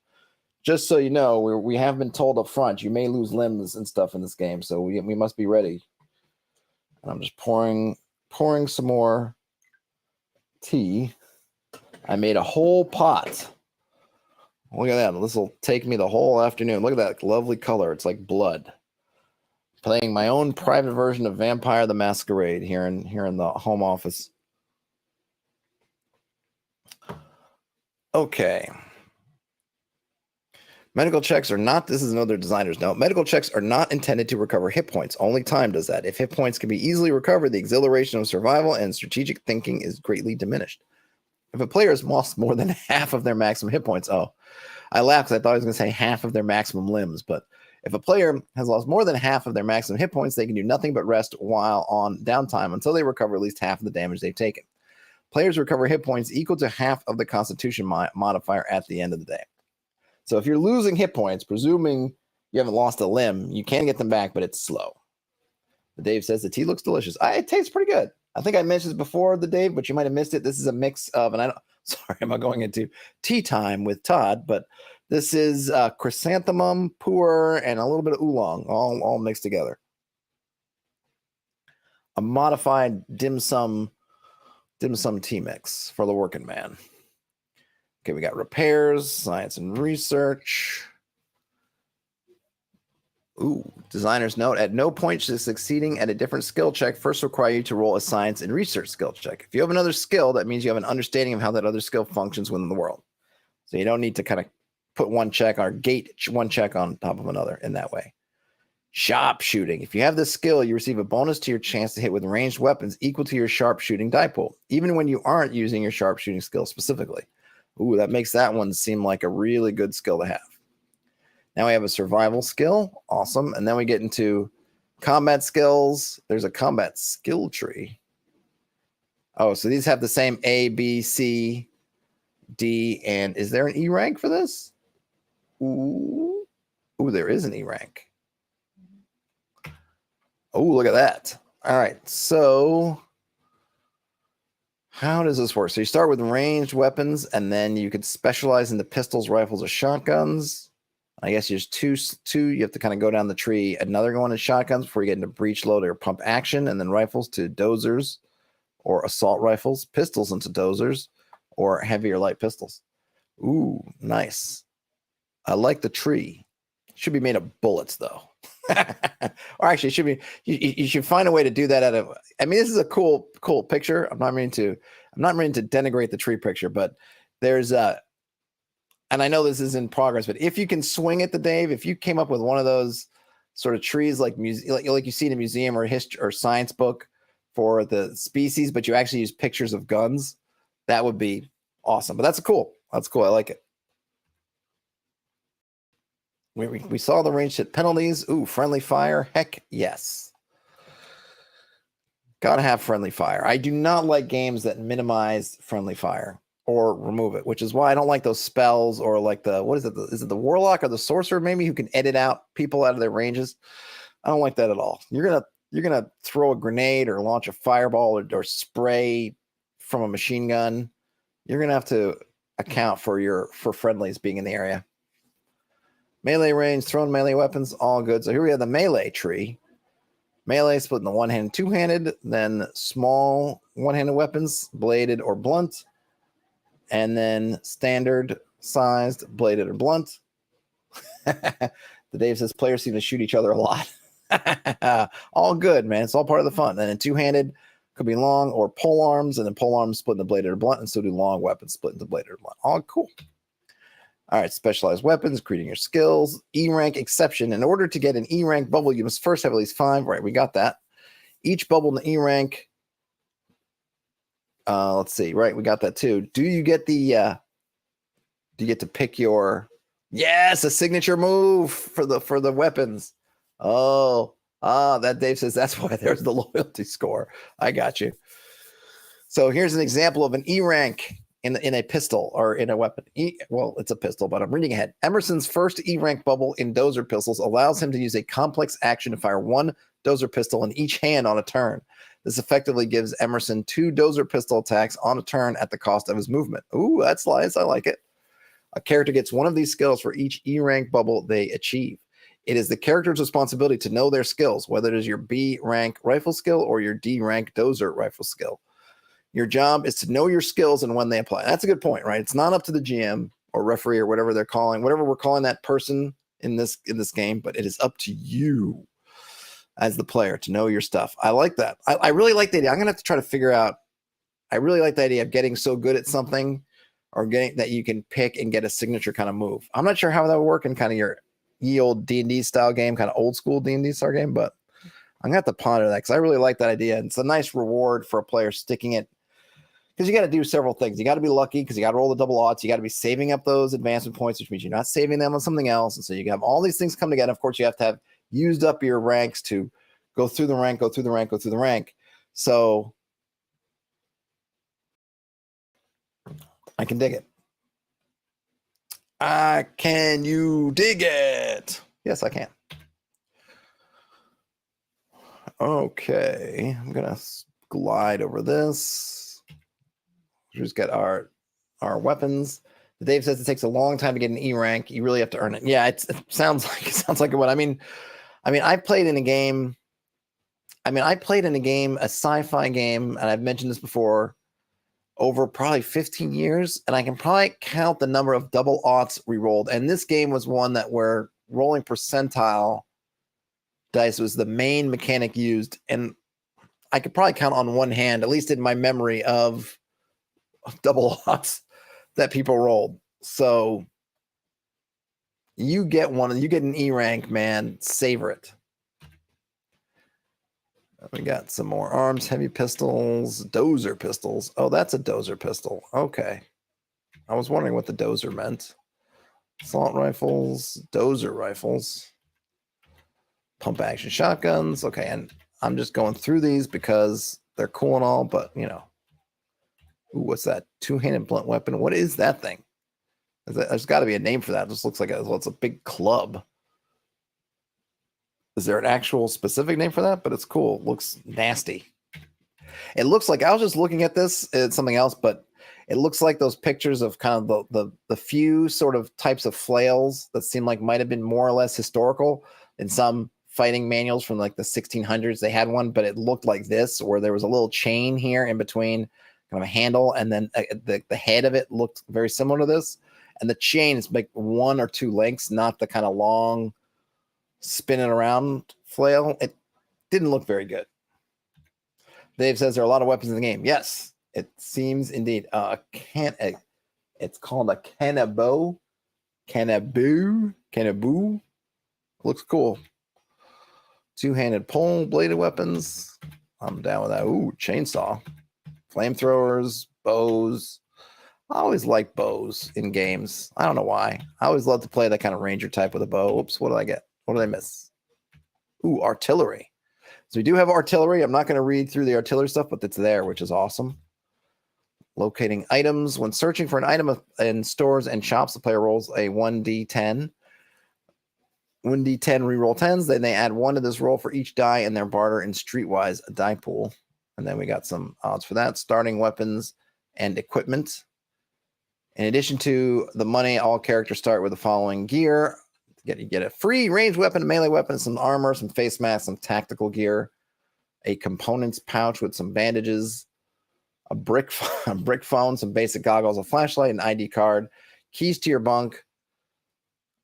just so you know, we have been told up front, you may lose limbs and stuff in this game, so we must be ready. And I'm just pouring some more tea. I made a whole pot. Look at that. This will take me the whole afternoon. Look at that lovely color. It's like blood. Playing my own private version of Vampire the Masquerade here in the home office. Okay. Medical checks are not, this is another designer's note, medical checks are not intended to recover hit points. Only time does that. If hit points can be easily recovered, the exhilaration of survival and strategic thinking is greatly diminished. If a player has lost more than half of their maximum hit points, I laughed because I thought I was going to say half of their maximum limbs, but if a player has lost more than half of their maximum hit points, they can do nothing but rest while on downtime until they recover at least half of the damage they've taken. Players recover hit points equal to half of the Constitution modifier at the end of the day. So if you're losing hit points, presuming you haven't lost a limb, you can get them back, but it's slow. Dave says the tea looks delicious. It tastes pretty good. I think I mentioned this before, Dave, but you might have missed it. This is a mix of, sorry, I'm not going into tea time with Todd, but this is chrysanthemum, pu'er, and a little bit of oolong, all mixed together. A modified dim sum tea mix for the working man. Okay, we got repairs, science and research. Ooh, designer's note. At no point should succeeding at a different skill check first require you to roll a science and research skill check. If you have another skill, that means you have an understanding of how that other skill functions within the world. So you don't need to kind of put one check or gate one check on top of another in that way. Sharpshooting. If you have this skill, you receive a bonus to your chance to hit with ranged weapons equal to your sharpshooting die pool, even when you aren't using your sharpshooting skill specifically. Ooh, that makes that one seem like a really good skill to have. Now we have a survival skill. Awesome. And then we get into combat skills. There's a combat skill tree. Oh, so these have the same A, B, C, D, and is there an E rank for this? Ooh, there is an E rank. Oh, look at that. All right, so how does this work? So you start with ranged weapons, and then you could specialize into pistols, rifles, or shotguns. I guess there's two. You have to kind of go down the tree. Another one is shotguns before you get into breech load or pump action, and then rifles to dozers or assault rifles, pistols into dozers, or heavy or light pistols. Ooh, nice. I like the tree. It should be made of bullets, though. Or actually, it should be. You should find a way to do that out of. I mean, this is a cool picture. I'm not meaning to denigrate the tree picture, but there's a. And I know this is in progress, but if you can swing it, Dave, if you came up with one of those sort of trees like you see in a museum or history or science book for the species, but you actually use pictures of guns, that would be awesome. But that's cool. I like it. We saw the ranged hit penalties. Ooh, friendly fire. Heck yes. Gotta have friendly fire. I do not like games that minimize friendly fire or remove it, which is why I don't like those spells or like what is it? Is it the warlock or the sorcerer maybe who can edit out people out of their ranges? I don't like that at all. You're gonna throw a grenade or launch a fireball or spray from a machine gun. You're gonna have to account for friendlies being in the area. Melee range, thrown melee weapons, all good. So here we have the melee tree. Melee split into one-handed, two-handed, then small one-handed weapons, bladed or blunt, and then standard sized, bladed or blunt. The Dave says players seem to shoot each other a lot. All good, man. It's all part of the fun. Then in two-handed, could be long or pole arms, and then pole arms split into bladed or blunt, and so do long weapons split into bladed or blunt. All cool. All right, specialized weapons, creating your skills, E rank exception. In order to get an E rank bubble, you must first have at least 5. Right, we got that. Each bubble in the E rank. Let's see. Right, we got that too. Do you get to pick your? Yes, a signature move for the weapons. Oh, That Dave says that's why there's the loyalty score. I got you. So here's an example of an E rank in a pistol or in a weapon. Well, it's a pistol, but I'm reading ahead. Emerson's first E rank bubble in dozer pistols allows him to use a complex action to fire one dozer pistol in each hand on a turn. This effectively gives Emerson 2 dozer pistol attacks on a turn at the cost of his movement. Ooh, that's nice. I like it. A character gets one of these skills for each E rank bubble they achieve. It is the character's responsibility to know their skills, whether it is your B rank rifle skill or your D rank dozer rifle skill. Your job is to know your skills and when they apply. That's a good point, right? It's not up to the GM or referee or whatever we're calling that person in this game, but it is up to you as the player to know your stuff. I like that. I really like the idea. I'm gonna have to try to figure out. I really like the idea of getting so good at something, or getting that you can pick and get a signature kind of move. I'm not sure how that would work in kind of your ye old D&D style game, kind of old school D&D style game, but I'm gonna have to ponder that because I really like that idea. And it's a nice reward for a player sticking it. Because you got to do several things. You got to be lucky because you got to roll the double odds. You got to be saving up those advancement points, which means you're not saving them on something else. And so you have all these things come together. Of course, you have to have used up your ranks to go through the rank. So I can dig it. Can you dig it? Yes, I can. Okay, I'm going to glide over this. We just got our weapons. Dave says it takes a long time to get an E rank. You really have to earn it. Yeah, it sounds like what I mean. I played in a game. A sci-fi game, and I've mentioned this before, over probably 15 years, and I can probably count the number of double aughts we rolled. And this game was one that where rolling percentile dice was the main mechanic used, and I could probably count on one hand, at least in my memory, of double odds that people rolled. So you get an E rank, man. Savor it. We got some more arms, heavy pistols, dozer pistols. Oh, that's a dozer pistol. Okay. I was wondering what the dozer meant. Assault rifles, dozer rifles, pump action shotguns. Okay, and I'm just going through these because they're cool and all, but you know. Ooh, what's that? Two-handed blunt weapon. What is that thing? There's got to be a name for that. It just looks like it's a big club. Is there an actual specific name for that? But it's cool. It looks nasty. It looks like, I was just looking at this. It's something else, but it looks like those pictures of kind of the few sort of types of flails that seem like might have been more or less historical in some fighting manuals from like the 1600s. They had one, but it looked like this, where there was a little chain here in between, kind of a handle, and then the head of it looked very similar to this, and the chain is like 1 or 2 lengths, not the kind of long spinning around flail. It didn't look very good. Dave says there are a lot of weapons in the game. Yes, it seems indeed. It's called a cannaboo. Looks cool. Two-handed pole bladed weapons. I'm down with that. Ooh, chainsaw. Flamethrowers, bows. I always like bows in games. I don't know why. I always love to play that kind of ranger type with a bow. Oops, what did I get? What did I miss? Ooh, artillery. So we do have artillery. I'm not going to read through the artillery stuff, but it's there, which is awesome. Locating items. When searching for an item in stores and shops, the player rolls a 1d10. 1d10 reroll 10s. Then they add 1 to this roll for each die in their barter in Streetwise die pool. And then we got some odds for that. Starting weapons and equipment. In addition to the money, all characters start with the following gear. You get a free ranged weapon, a melee weapon, some armor, some face masks, some tactical gear, a components pouch with some bandages, a brick phone, some basic goggles, a flashlight, an ID card, keys to your bunk,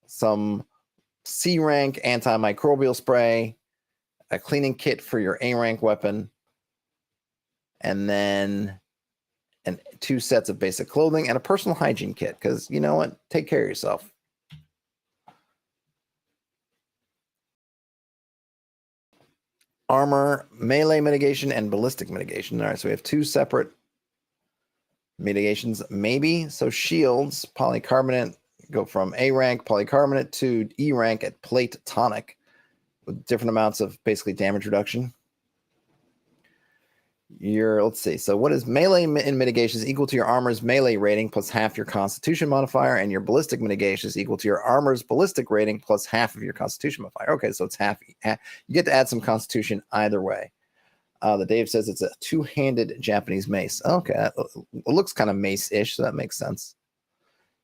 some C rank antimicrobial spray, a cleaning kit for your A rank weapon, and then 2 sets of basic clothing and a personal hygiene kit, because you know what? Take care of yourself. Armor, melee mitigation, and ballistic mitigation. All right, so we have 2 separate mitigations, maybe. So shields, polycarbonate, go from A rank polycarbonate to E rank at plate tonic with different amounts of basically damage reduction. Let's see. So what is melee in mitigation is equal to your armor's melee rating plus half your constitution modifier, and your ballistic mitigation is equal to your armor's ballistic rating plus half of your constitution modifier. Okay, so it's half. You get to add some constitution either way. The Dave says it's a two-handed Japanese mace. Okay, it looks kind of mace-ish, so that makes sense.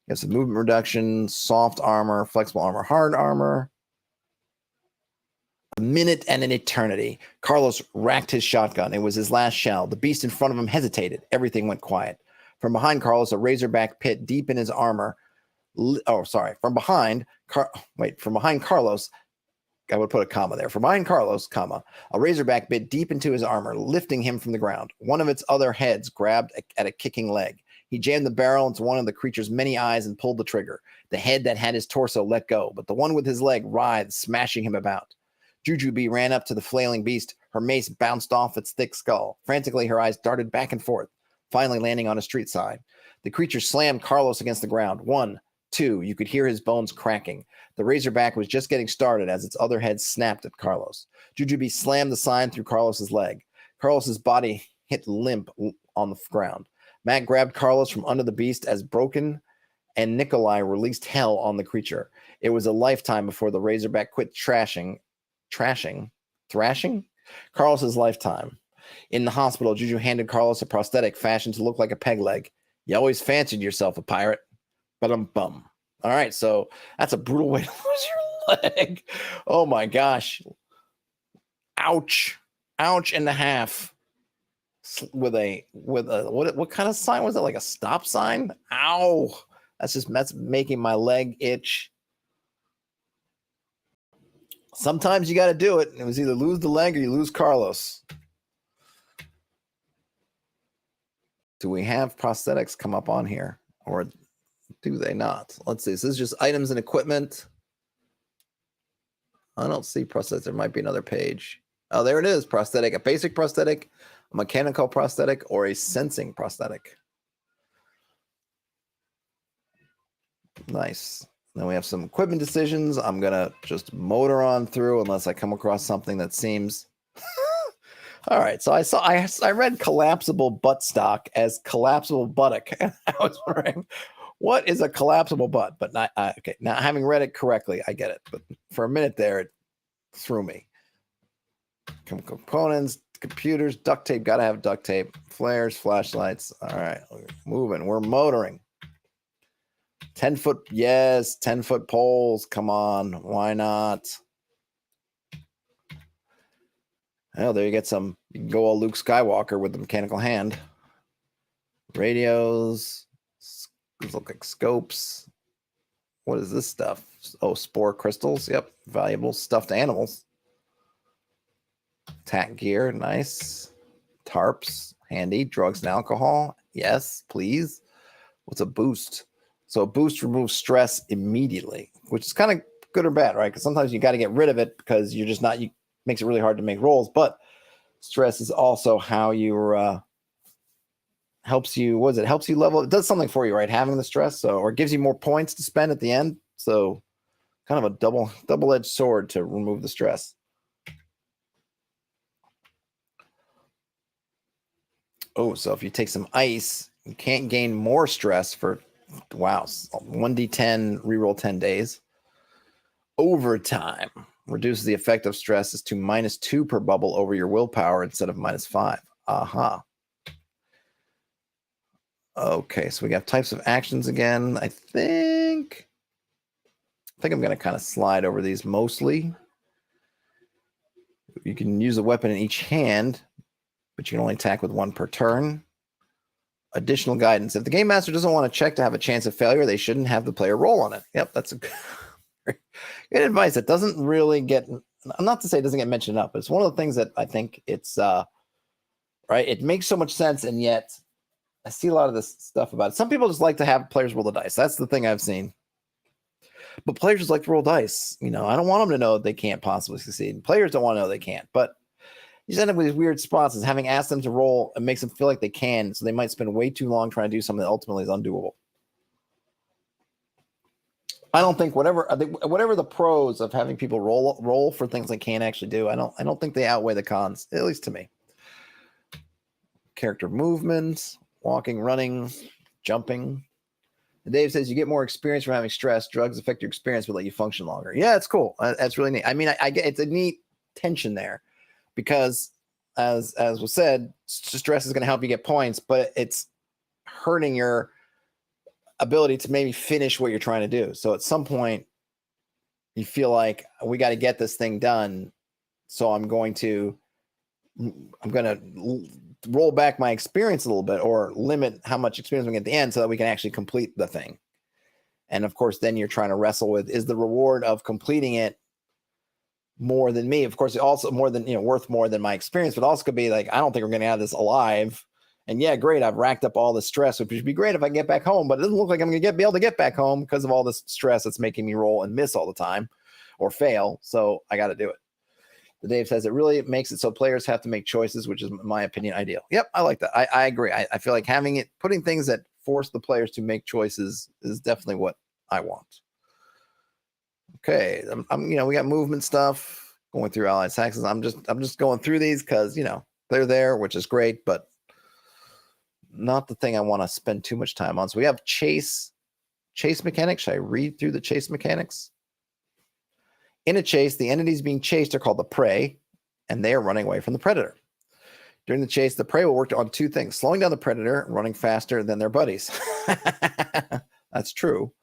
You have some movement reduction, soft armor, flexible armor, hard armor. A minute and an eternity. Carlos racked his shotgun. It was his last shell. The beast in front of him hesitated. Everything went quiet. From behind Carlos, a razorback pit deep in his armor. From behind Carlos, I would put a comma there. From behind Carlos, comma, a razorback bit deep into his armor, lifting him from the ground. One of its other heads grabbed at a kicking leg. He jammed the barrel into one of the creature's many eyes and pulled the trigger. The head that had his torso let go, but the one with his leg writhed, smashing him about. Jujubee ran up to the flailing beast. Her mace bounced off its thick skull. Frantically, her eyes darted back and forth, finally landing on a street side. The creature slammed Carlos against the ground. 1, 2, you could hear his bones cracking. The razorback was just getting started as its other head snapped at Carlos. Jujubee slammed the sign through Carlos's leg. Carlos's body hit limp on the ground. Matt grabbed Carlos from under the beast as Broken and Nikolai released hell on the creature. It was a lifetime before the razorback quit thrashing Carlos's lifetime. In the hospital, Juju handed Carlos a prosthetic fashioned to look like a peg leg. You always fancied yourself a pirate. Ba-dum-bum. All right, so that's a brutal way to lose your leg. Oh my gosh. Ouch. Ouch and a half. With a what kind of sign was it? Like a stop sign? Ow. That's making my leg itch. Sometimes you got to do it. It was either lose the leg or you lose Carlos. Do we have prosthetics come up on here? Or do they not? Let's see. This is just items and equipment. I don't see prosthetics. There might be another page. Oh, there it is. Prosthetic. A basic prosthetic, a mechanical prosthetic, or a sensing prosthetic. Nice. Then we have some equipment decisions. I'm going to just motor on through unless I come across something that seems... All right. So I read collapsible buttstock as collapsible buttock. I was wondering, what is a collapsible butt? But not, okay. Now, having read it correctly, I get it. But for a minute there, it threw me. Components, computers, duct tape. Got to have duct tape. Flares, flashlights. All right. We're moving. We're motoring. 10-foot, yes, 10-foot poles. Come on, why not? Well, there you get some. You can go all Luke Skywalker with the mechanical hand. Radios. These look like scopes. What is this stuff? Oh, spore crystals. Yep, valuable stuffed animals. Tack gear, nice. Tarps, handy. Drugs and alcohol. Yes, please. What's a boost? So a boost removes stress immediately, which is kind of good or bad, right? Because sometimes you got to get rid of it because you're just not, makes it really hard to make rolls. But stress is also how you helps you, what is it? Helps you level. It does something for you, right? Having the stress, so, or gives you more points to spend at the end. So kind of a double-edged sword to remove the stress. Oh, so if you take some ice, you can't gain more stress for, wow, 1d10, reroll 10 days. Overtime reduces the effect of stress to -2 per bubble over your willpower instead of -5. Aha. Okay, so we got types of actions again. I think I'm going to kind of slide over these mostly. You can use a weapon in each hand, but you can only attack with one per turn. Additional guidance. If the game master doesn't want to check to have a chance of failure, they shouldn't have the player roll on it. Yep, that's a good advice. That doesn't really get, not to say it doesn't get mentioned up, but it's one of the things that I think it's, right, it makes so much sense, and yet I see a lot of this stuff about it. Some people just like to have players roll the dice. That's the thing I've seen. But players just like to roll dice. You know, I don't want them to know they can't possibly succeed. Players don't want to know they can't, but you just end up with these weird spots as having asked them to roll. It makes them feel like they can, so they might spend way too long trying to do something that ultimately is undoable. I don't think whatever the pros of having people roll for things they can't actually do, I don't think they outweigh the cons, at least to me. Character movements, walking, running, jumping. Dave says you get more experience from having stress. Drugs affect your experience, but let you function longer. Yeah, it's cool. That's really neat. I mean, I get it's a neat tension there, because as was said, stress is going to help you get points, but it's hurting your ability to maybe finish what you're trying to do. So at some point, you feel like we got to get this thing done. So I'm going to roll back my experience a little bit, or limit how much experience we get at the end, so that we can actually complete the thing. And of course, then you're trying to wrestle with, is the reward of completing it more than me? Of course, also more than, worth more than my experience, but also could be like, I don't think we're going to have this alive. And yeah, great, I've racked up all the stress, which would be great if I can get back home, but it doesn't look like I'm going to be able to get back home because of all this stress that's making me roll and miss all the time or fail. So I got to do it. The Dave says it really makes it so players have to make choices, which is, in my opinion, ideal. Yep, I like that. I agree. I feel like putting things that force the players to make choices is definitely what I want. Okay, we got movement stuff going through allied taxes. I'm just going through these because they're there, which is great, but not the thing I want to spend too much time on. So we have chase mechanics. Should I read through the chase mechanics? In a chase, the entities being chased are called the prey, and they are running away from the predator. During the chase, the prey will work on two things: slowing down the predator and running faster than their buddies. That's true.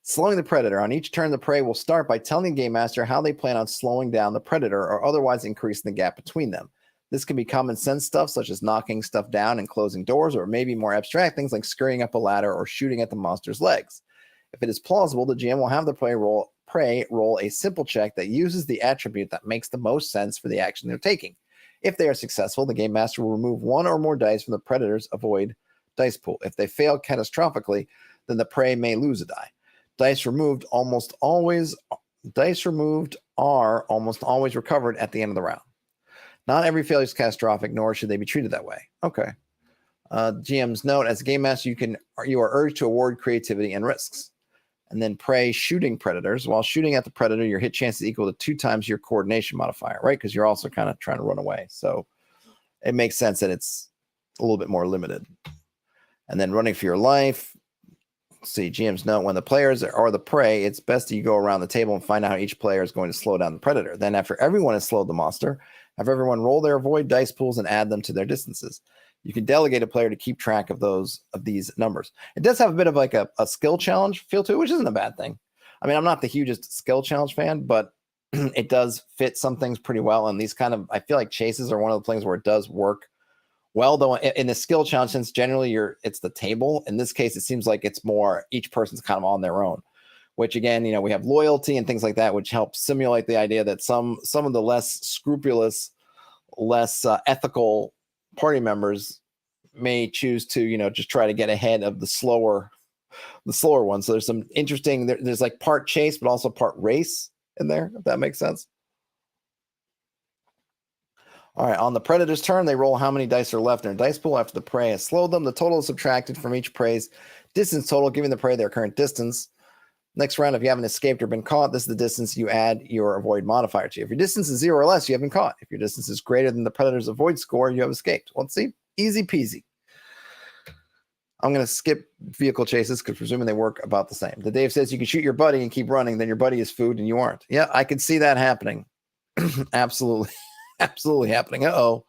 Slowing the predator. On each turn, the prey will start by telling the game master how they plan on slowing down the predator or otherwise increasing the gap between them. This can be common sense stuff such as knocking stuff down and closing doors, or maybe more abstract things like scurrying up a ladder or shooting at the monster's legs. If it is plausible, the GM will have the prey roll a simple check that uses the attribute that makes the most sense for the action they're taking. If they are successful, the game master will remove one or more dice from the predator's avoid dice pool. If they fail catastrophically, then the prey may lose a die. Dice removed are almost always recovered at the end of the round. Not every failure is catastrophic, nor should they be treated that way. Okay. GM's note: as a game master, you are urged to award creativity and risks. And then prey shooting predators. While shooting at the predator, your hit chance is equal to 2 times your coordination modifier, right? Because you're also kind of trying to run away. So it makes sense that it's a little bit more limited. And then running for your life. See, GM's note: when the players are the prey, it's best that you go around the table and find out how each player is going to slow down the predator. Then after everyone has slowed the monster, have everyone roll their avoid dice pools and add them to their distances. You can delegate a player to keep track of these numbers. It does have a bit of like a skill challenge feel to it, which isn't a bad thing. I mean, I'm not the hugest skill challenge fan, but it does fit some things pretty well. And these I feel like chases are one of the things where it does work well, though in the skill challenge, since generally it's the table. In this case, it seems like it's more each person's kind of on their own, which again, we have loyalty and things like that, which help simulate the idea that some of the less scrupulous, less ethical party members may choose to, just try to get ahead of the slower ones. So there's some interesting, there's like part chase, but also part race in there, if that makes sense. All right, on the predator's turn, they roll how many dice are left in their dice pool after the prey has slowed them. The total is subtracted from each prey's distance total, giving the prey their current distance. Next round, if you haven't escaped or been caught, this is the distance you add your avoid modifier to. If your distance is 0 or less, you have been caught. If your distance is greater than the predator's avoid score, you have escaped. Well, see, easy peasy. I'm going to skip vehicle chases because presuming they work about the same. The Dave says you can shoot your buddy and keep running, then your buddy is food and you aren't. Yeah, I could see that happening. Absolutely. Absolutely happening. Uh-oh.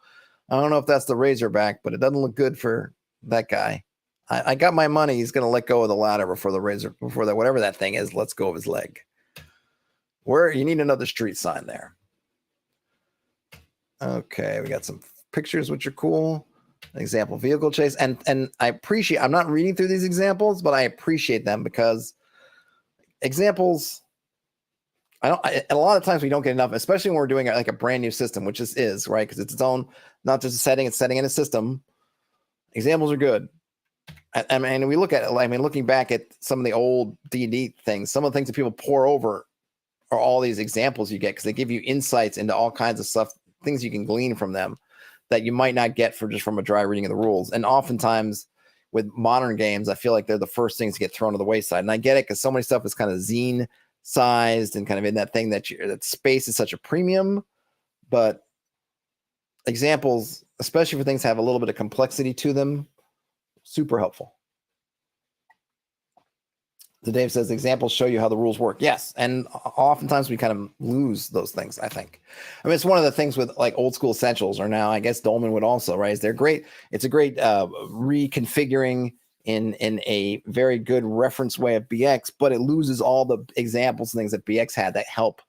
I don't know if that's the Razorback, but it doesn't look good for that guy. I got my money. He's going to let go of the ladder before that, whatever that thing is, lets go of his leg. You need another street sign there. Okay, we got some pictures, which are cool. An example vehicle chase. And I appreciate, I'm not reading through these examples, but I appreciate them because examples, a lot of times we don't get enough, especially when we're doing like a brand new system, which this is, right? Because it's its own, not just a setting, it's setting in a system. Examples are good. I mean, we look at it, looking back at some of the old D&D things, some of the things that people pour over are all these examples you get because they give you insights into all kinds of stuff, things you can glean from them that you might not get just from a dry reading of the rules. And oftentimes with modern games, I feel like they're the first things to get thrown to the wayside. And I get it because so many stuff is kind of zine sized and kind of in that thing that space is such a premium. But examples, especially for things that have a little bit of complexity to them, super helpful. So Dave says examples show you how the rules work. Yes, and oftentimes we kind of lose those things, I think. I mean, it's one of the things with like old school essentials, or now I guess Dolman would also, right? They're great. It's a great reconfiguring in a very good reference way of BX, but it loses all the examples and things that BX had that help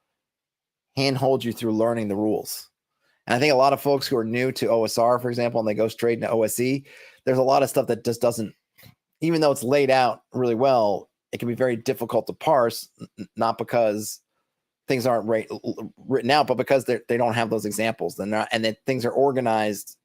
handhold you through learning the rules. And I think a lot of folks who are new to OSR, for example, and they go straight into OSE, there's a lot of stuff that just doesn't, even though it's laid out really well, it can be very difficult to parse, not because things aren't written out, but because they don't have those examples. And then things are organized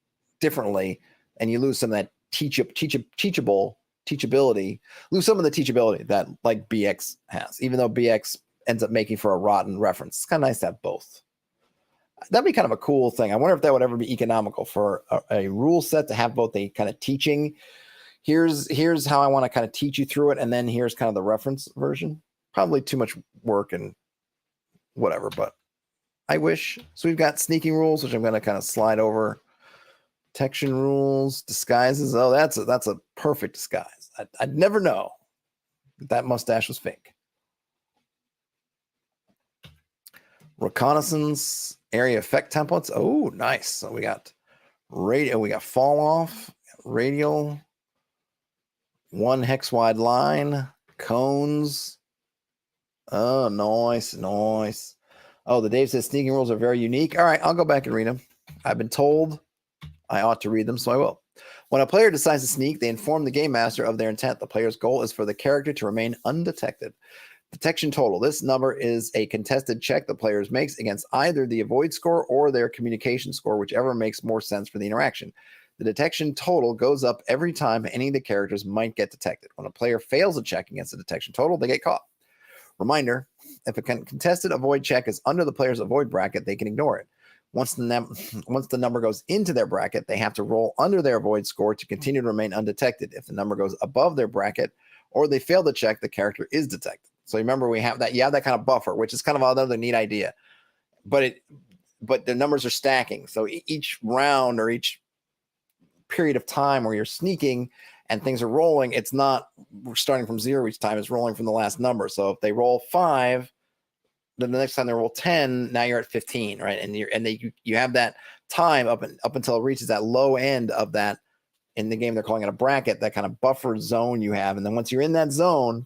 differently, and you lose some of that teachability, lose some of the teachability that like BX has, even though BX ends up making for a rotten reference. It's kind of nice to have both. That'd be kind of a cool thing. I wonder if that would ever be economical for a rule set to have both a kind of teaching. Here's how I want to kind of teach you through it, and then here's kind of the reference version. Probably too much work and whatever, but I wish. So we've got sneaking rules, which I'm going to kind of slide over. Detection rules, disguises. Oh, that's a perfect disguise. I'd never know that mustache was fake. Reconnaissance, area effect templates. Oh, nice. So we got radio, we got fall off, radial, one hex wide line, cones. Oh, nice. Oh, the Dave says sneaking rules are very unique. All right, I'll go back and read them. I've been told I ought to read them, so I will. When a player decides to sneak, they inform the game master of their intent. The player's goal is for the character to remain undetected. Detection total. This number is a contested check the players makes against either the avoid score or their communication score, whichever makes more sense for the interaction. The detection total goes up every time any of the characters might get detected. When a player fails a check against the detection total, they get caught. Reminder, if a contested avoid check is under the player's avoid bracket, they can ignore it. Once the number goes into their bracket, they have to roll under their avoid score to continue to remain undetected. If the number goes above their bracket or they fail the check, the character is detected. So remember, we have that. You have that kind of buffer, which is kind of another neat idea. But the numbers are stacking. So each round or each period of time where you're sneaking and things are rolling, it's not starting from 0 each time. It's rolling from the last number. So if they roll 5, then the next time they roll 10, now you're at 15, right? And you have that time up until it reaches that low end of that. In the game, they're calling it a bracket, that kind of buffer zone you have. And then once you're in that zone,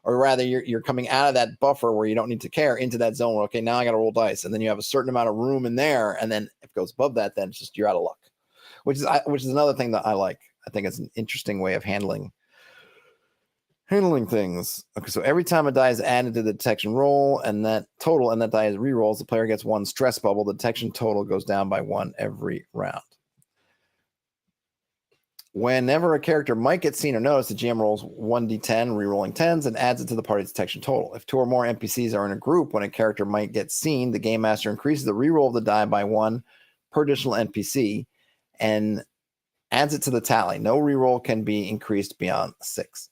or rather you're coming out of that buffer where you don't need to care into that zone where, okay, now I got to roll dice. And then you have a certain amount of room in there. And then if it goes above that, then it's just you're out of luck, which is another thing that I like. I think it's an interesting way of handling things. Okay, so every time a die is added to the detection roll and that die is re-rolls, the player gets 1 stress bubble. The detection total goes down by 1 every round. Whenever a character might get seen or noticed, the GM rolls 1d10, re-rolling 10s, and adds it to the party's detection total. If 2 or more NPCs are in a group when a character might get seen, the game master increases the re-roll of the die by 1 per additional NPC and adds it to the tally. No re-roll can be increased beyond 6.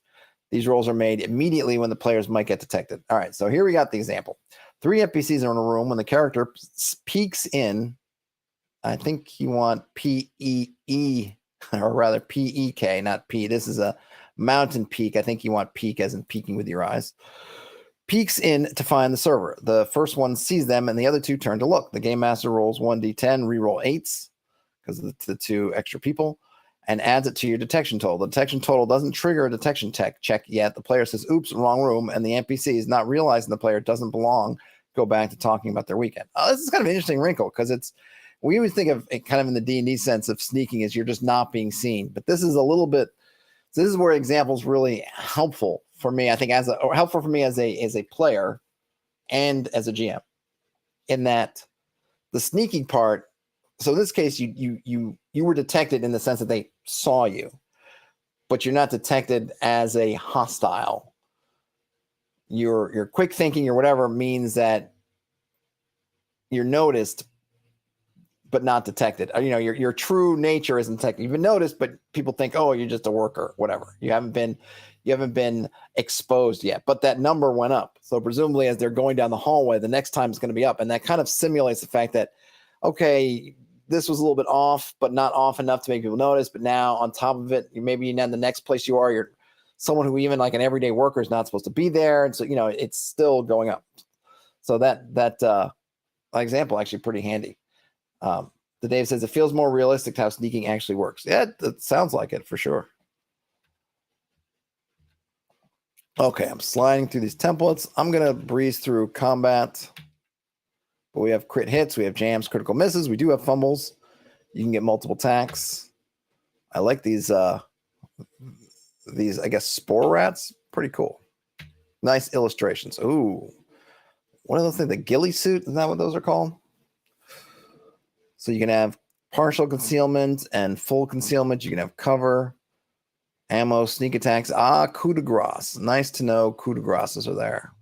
These rolls are made immediately when the players might get detected. All right, so here we got the example. 3 NPCs are in a room. When the character peeks in, I think you want P-E-E, or rather P-E-K, not P. This is a mountain peak. I think you want peek as in peeking with your eyes. Peeks in to find the server. The first one sees them, and the other 2 turn to look. The game master rolls 1d10, re-roll 8s, because of the 2 extra people, and adds it to your detection total. The detection total doesn't trigger a detection check yet. The player says, oops, wrong room, and the NPC is not realizing the player doesn't belong, go back to talking about their weekend. This is kind of an interesting wrinkle, because we always think of it kind of in the D&D sense of sneaking as you're just not being seen. But this is a little bit, so this is where examples really helpful for me, I think, helpful for me as a player and as a GM, in that the sneaking part. So in this case, you were detected in the sense that they saw you, but you're not detected as a hostile. Your quick thinking or whatever means that you're noticed. but not detected. You know, your true nature isn't detected. You've been noticed, but people think, oh, you're just a worker, whatever. You haven't been exposed yet. But that number went up. So presumably as they're going down the hallway, the next time it's going to be up. And that kind of simulates the fact that, okay, this was a little bit off, but not off enough to make people notice. But now on top of it, maybe in the next place you are, you're someone who even like an everyday worker is not supposed to be there. And so, you know, it's still going up. So that example actually pretty handy. The Dave says it feels more realistic how sneaking actually works. Yeah, it sounds like it for sure. Okay, I'm sliding through these templates. I'm gonna breeze through combat. But we have crit hits, we have jams, critical misses, we do have fumbles. You can get multiple attacks. I like these I guess spore rats. Pretty cool. Nice illustrations. Ooh. What are those things? The ghillie suit? Isn't that what those are called? So you can have partial concealment and full concealment. You can have cover, ammo, sneak attacks. Coup de grace. Nice to know coup de graces are there.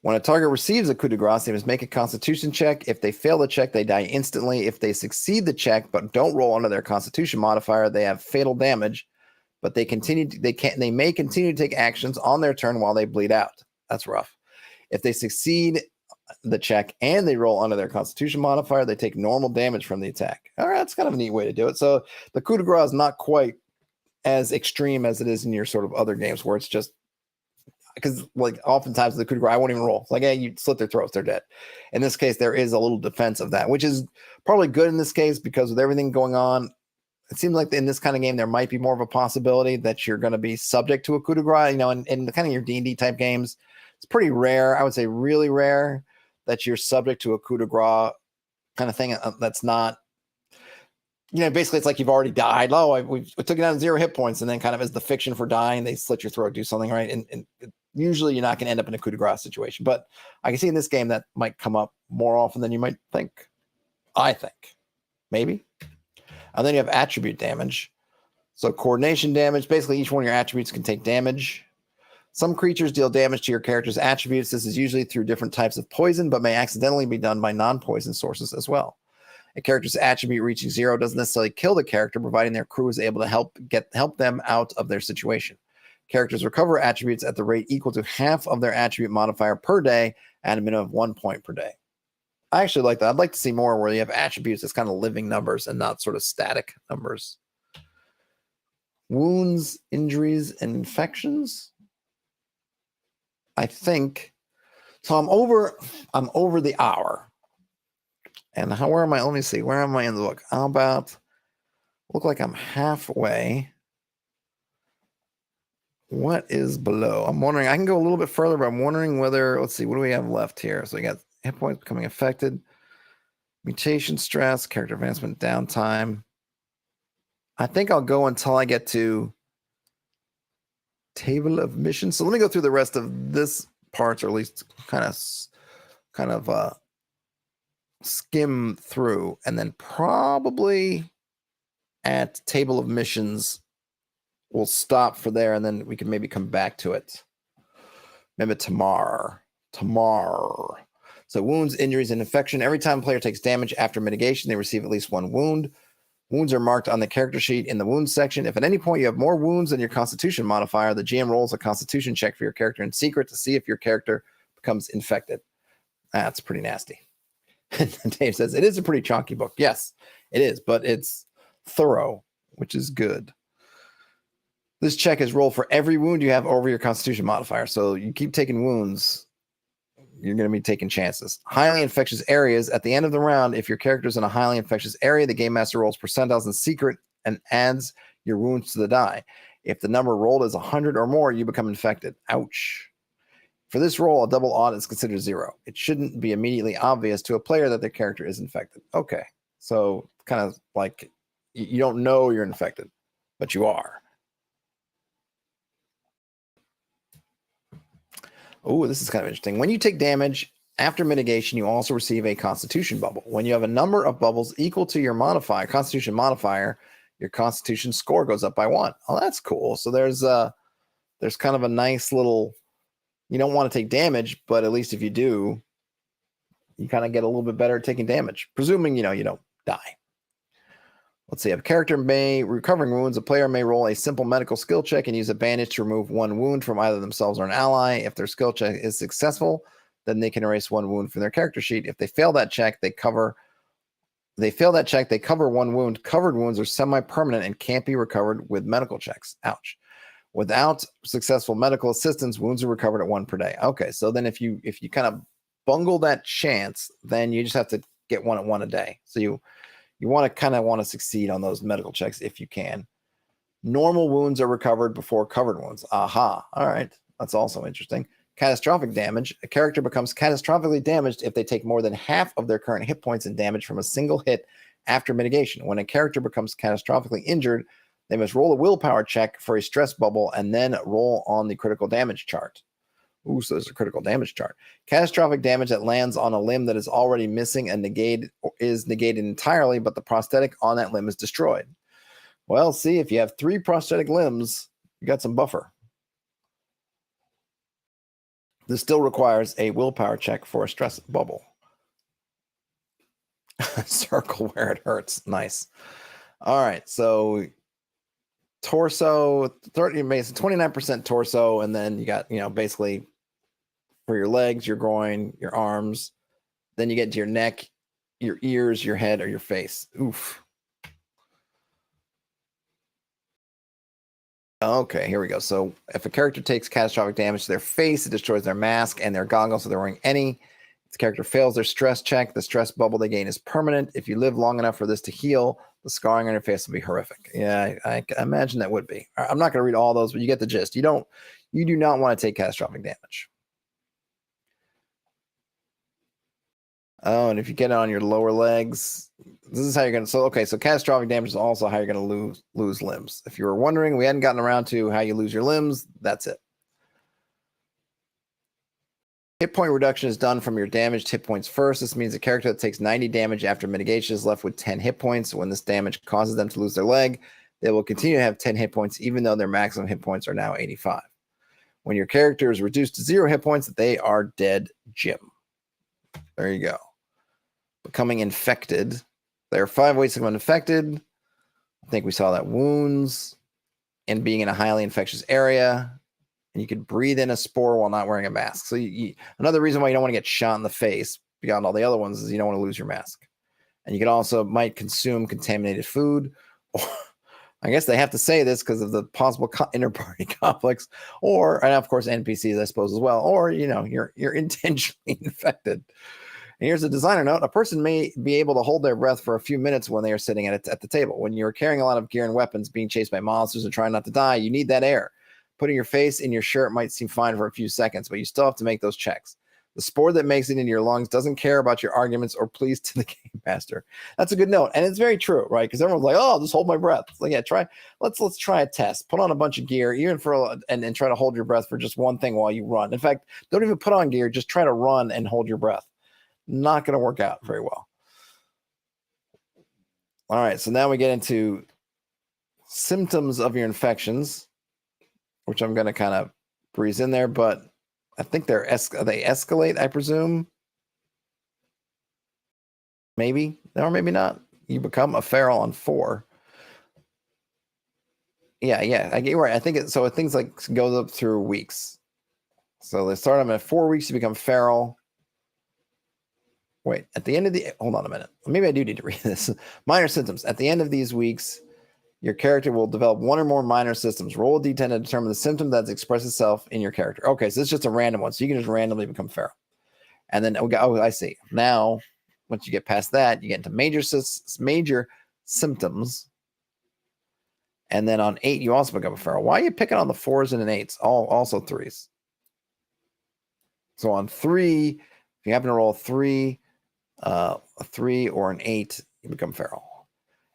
When a target receives a coup de grace, they must make a constitution check. If they fail the check, they die instantly. If they succeed the check but don't roll under their constitution modifier, they have fatal damage, but they may continue to take actions on their turn while they bleed out. That's rough. If they succeed the check and they roll under their constitution modifier, they take normal damage from the attack. All right, that's kind of a neat way to do it. So the coup de grace is not quite as extreme as it is in your sort of other games where it's just because like oftentimes the coup de grace, I won't even roll. It's like, hey, you slit their throats, they're dead. In this case, there is a little defense of that, which is probably good in this case because with everything going on, it seems like in this kind of game, there might be more of a possibility that you're going to be subject to a coup de grace. You know, in the kind of your D&D type games, it's pretty rare. I would say really rare that you're subject to a coup de grace kind of thing. That's not, you know, basically it's like you've already died. Oh, we took it down to 0 hit points. And then kind of as the fiction for dying, they slit your throat, do something, right? And usually you're not going to end up in a coup de grace situation. But I can see in this game that might come up more often than you might think. I think. Maybe. And then you have attribute damage. So coordination damage. Basically, each one of your attributes can take damage. Some creatures deal damage to your character's attributes. This is usually through different types of poison, but may accidentally be done by non-poison sources as well. A character's attribute reaching 0 doesn't necessarily kill the character, providing their crew is able to help them out of their situation. Characters recover attributes at the rate equal to half of their attribute modifier per day at a minimum of 1 point per day. I actually like that. I'd like to see more where you have attributes as kind of living numbers and not sort of static numbers. Wounds, injuries, and infections. I think so. I'm over the hour. And where am I? Let me see. Where am I in the book? I'm about look like I'm halfway. What is below? I'm wondering. I can go a little bit further, but I'm wondering whether. Let's see. What do we have left here? So we got hit points becoming affected, mutation stress, character advancement, downtime. I think I'll go until I get to table of missions. So let me go through the rest of this part, or at least kind of skim through, and then probably at table of missions we'll stop for there, and then we can maybe come back to it maybe tomorrow. So wounds, injuries, and infection. Every time a player takes damage after mitigation, they receive at least 1 wound. Wounds are marked on the character sheet in the wounds section. If at any point you have more wounds than your constitution modifier, the GM rolls a constitution check for your character in secret to see if your character becomes infected. That's pretty nasty. Dave says, it is a pretty chunky book. Yes, it is, but it's thorough, which is good. This check is rolled for every wound you have over your constitution modifier. So you keep taking wounds, you're going to be taking chances. Highly infectious areas. At the end of the round, if your character's in a highly infectious area, the game master rolls percentiles in secret and adds your wounds to the die. If the number rolled is 100 or more, you become infected. Ouch. For this roll, a double odd is considered 0. It shouldn't be immediately obvious to a player that their character is infected. Okay. So kind of like you don't know you're infected, but you are. Oh, this is kind of interesting. When you take damage after mitigation, you also receive a constitution bubble. When you have a number of bubbles equal to your modifier, constitution modifier, your constitution score goes up by 1. Oh, that's cool. So there's kind of a nice little, you don't want to take damage, but at least if you do, you kind of get a little bit better at taking damage, presuming, you don't die. Let's see. A character may recovering wounds. A player may roll a simple medical skill check and use a bandage to remove one wound from either themselves or an ally. If their skill check is successful, then they can erase one wound from their character sheet. If they fail that check, they cover one wound. Covered wounds are semi-permanent and can't be recovered with medical checks. Ouch. Without successful medical assistance, wounds are recovered at 1 per day. Okay, so then if you kind of bungle that chance, then you just have to get one at 1 a day. So you want to succeed on those medical checks if you can. Normal wounds are recovered before covered wounds. Aha. All right. That's also interesting. Catastrophic damage. A character becomes catastrophically damaged if they take more than half of their current hit points in damage from a single hit after mitigation. When a character becomes catastrophically injured, they must roll a willpower check for a stress bubble and then roll on the critical damage chart. Ooh, so there's a critical damage chart. Catastrophic damage that lands on a limb that is already missing and is negated entirely, but the prosthetic on that limb is destroyed. Well, see, if you have 3 prosthetic limbs, you got some buffer. This still requires a willpower check for a stress bubble. Circle where it hurts. Nice. All right, so torso, 29% torso, and then you got, basically for your legs, your groin, your arms. Then you get to your neck, your ears, your head, or your face. Oof. Okay, here we go. So if a character takes catastrophic damage to their face, it destroys their mask and their goggles if they're wearing any. If the character fails their stress check, the stress bubble they gain is permanent. If you live long enough for this to heal, the scarring on your face will be horrific. Yeah, I imagine that would be. I'm not going to read all those, but you get the gist. You do not want to take catastrophic damage. Oh, and if you get it on your lower legs, this is how you're going to. So catastrophic damage is also how you're going to lose limbs. If you were wondering, we hadn't gotten around to how you lose your limbs. That's it. Hit point reduction is done from your damaged hit points first. This means a character that takes 90 damage after mitigation is left with 10 hit points. When this damage causes them to lose their leg, they will continue to have 10 hit points, even though their maximum hit points are now 85. When your character is reduced to 0 hit points, they are dead Jim. There you go. Becoming infected. There are 5 ways to become infected. I think we saw that: wounds, and being in a highly infectious area. And you could breathe in a spore while not wearing a mask. So another reason why you don't want to get shot in the face beyond all the other ones is you don't want to lose your mask. And you might consume contaminated food. I guess they have to say this because of the possible inter-party conflicts, and of course NPCs, I suppose, as well. Or you're intentionally infected. And here's a designer note: a person may be able to hold their breath for a few minutes when they are sitting at the table. When you're carrying a lot of gear and weapons, being chased by monsters and trying not to die, you need that air. Putting your face in your shirt might seem fine for a few seconds, but you still have to make those checks. The spore that makes it into your lungs doesn't care about your arguments or pleas to the game master. That's a good note, and it's very true, right? Because everyone's like, "Oh, just hold my breath." It's like, yeah, let's try a test. Put on a bunch of gear, even and try to hold your breath for just one thing while you run. In fact, don't even put on gear. Just try to run and hold your breath. Not going to work out very well. All right, so now we get into symptoms of your infections, which I'm going to kind of breeze in there, but I think they escalate, I presume. Maybe, or maybe not. You become a feral on 4. Yeah, I get right. I think things like goes up through weeks. So they start them at 4 weeks to become feral. Wait, at the end of hold on a minute. Maybe I do need to read this. Minor symptoms. At the end of these weeks, your character will develop 1 or more minor symptoms. Roll a d10 to determine the symptom that expresses itself in your character. Okay, so it's just a random one. So you can just randomly become feral. And then, I see. Now, once you get past that, you get into major symptoms. And then on 8, you also become a feral. Why are you picking on the 4s and an 8s? Also 3s. So on 3, if you happen to roll a 3 or an 8, you become feral.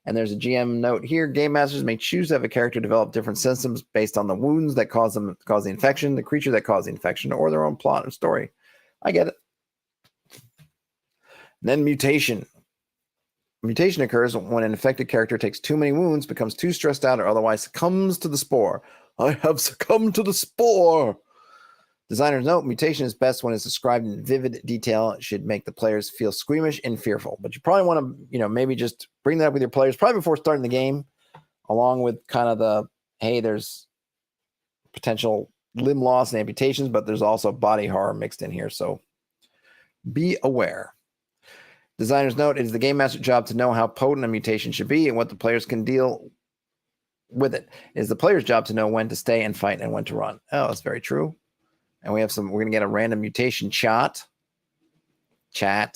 And there's a GM note here: game masters may choose to have a character develop different symptoms based on the wounds that cause the infection, the creature that caused the infection, or their own plot and story. I get it. And then mutation. Mutation occurs when an infected character takes too many wounds, becomes too stressed out, or otherwise succumbs to the spore. I have succumbed to the spore. Designers note, mutation is best when it's described in vivid detail. It should make the players feel squeamish and fearful. But you probably want to, maybe just bring that up with your players, probably before starting the game, along with kind of the, hey, there's potential limb loss and amputations, but there's also body horror mixed in here. So be aware. Designers note, it is the game master's job to know how potent a mutation should be and what the players can deal with it. It is the player's job to know when to stay and fight and when to run. Oh, that's very true. And we're going to get a random mutation chat. Oh,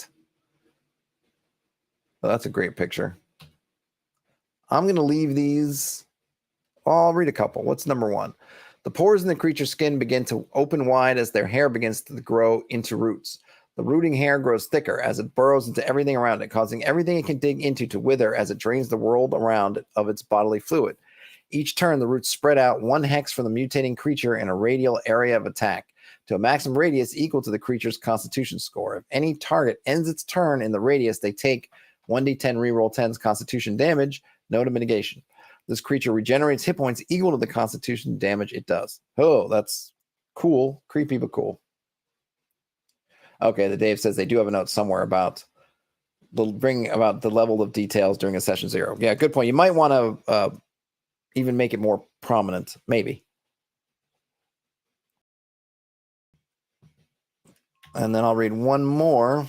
that's a great picture. I'm going to leave these. I'll read a couple. What's number 1? The pores in the creature's skin begin to open wide as their hair begins to grow into roots. The rooting hair grows thicker as it burrows into everything around it, causing everything it can dig into to wither as it drains the world around it of its bodily fluid. Each turn, the roots spread out 1 hex from the mutating creature in a radial area of attack to a maximum radius equal to the creature's constitution score. If any target ends its turn in the radius, they take 1d10 reroll 10's constitution damage, no to mitigation. This creature regenerates hit points equal to the constitution damage it does. Oh, that's cool. Creepy, but cool. Okay, the Dave says they do have a note somewhere about the level of details during a session 0. Yeah, good point. You might want to even make it more prominent, maybe. And then I'll read one more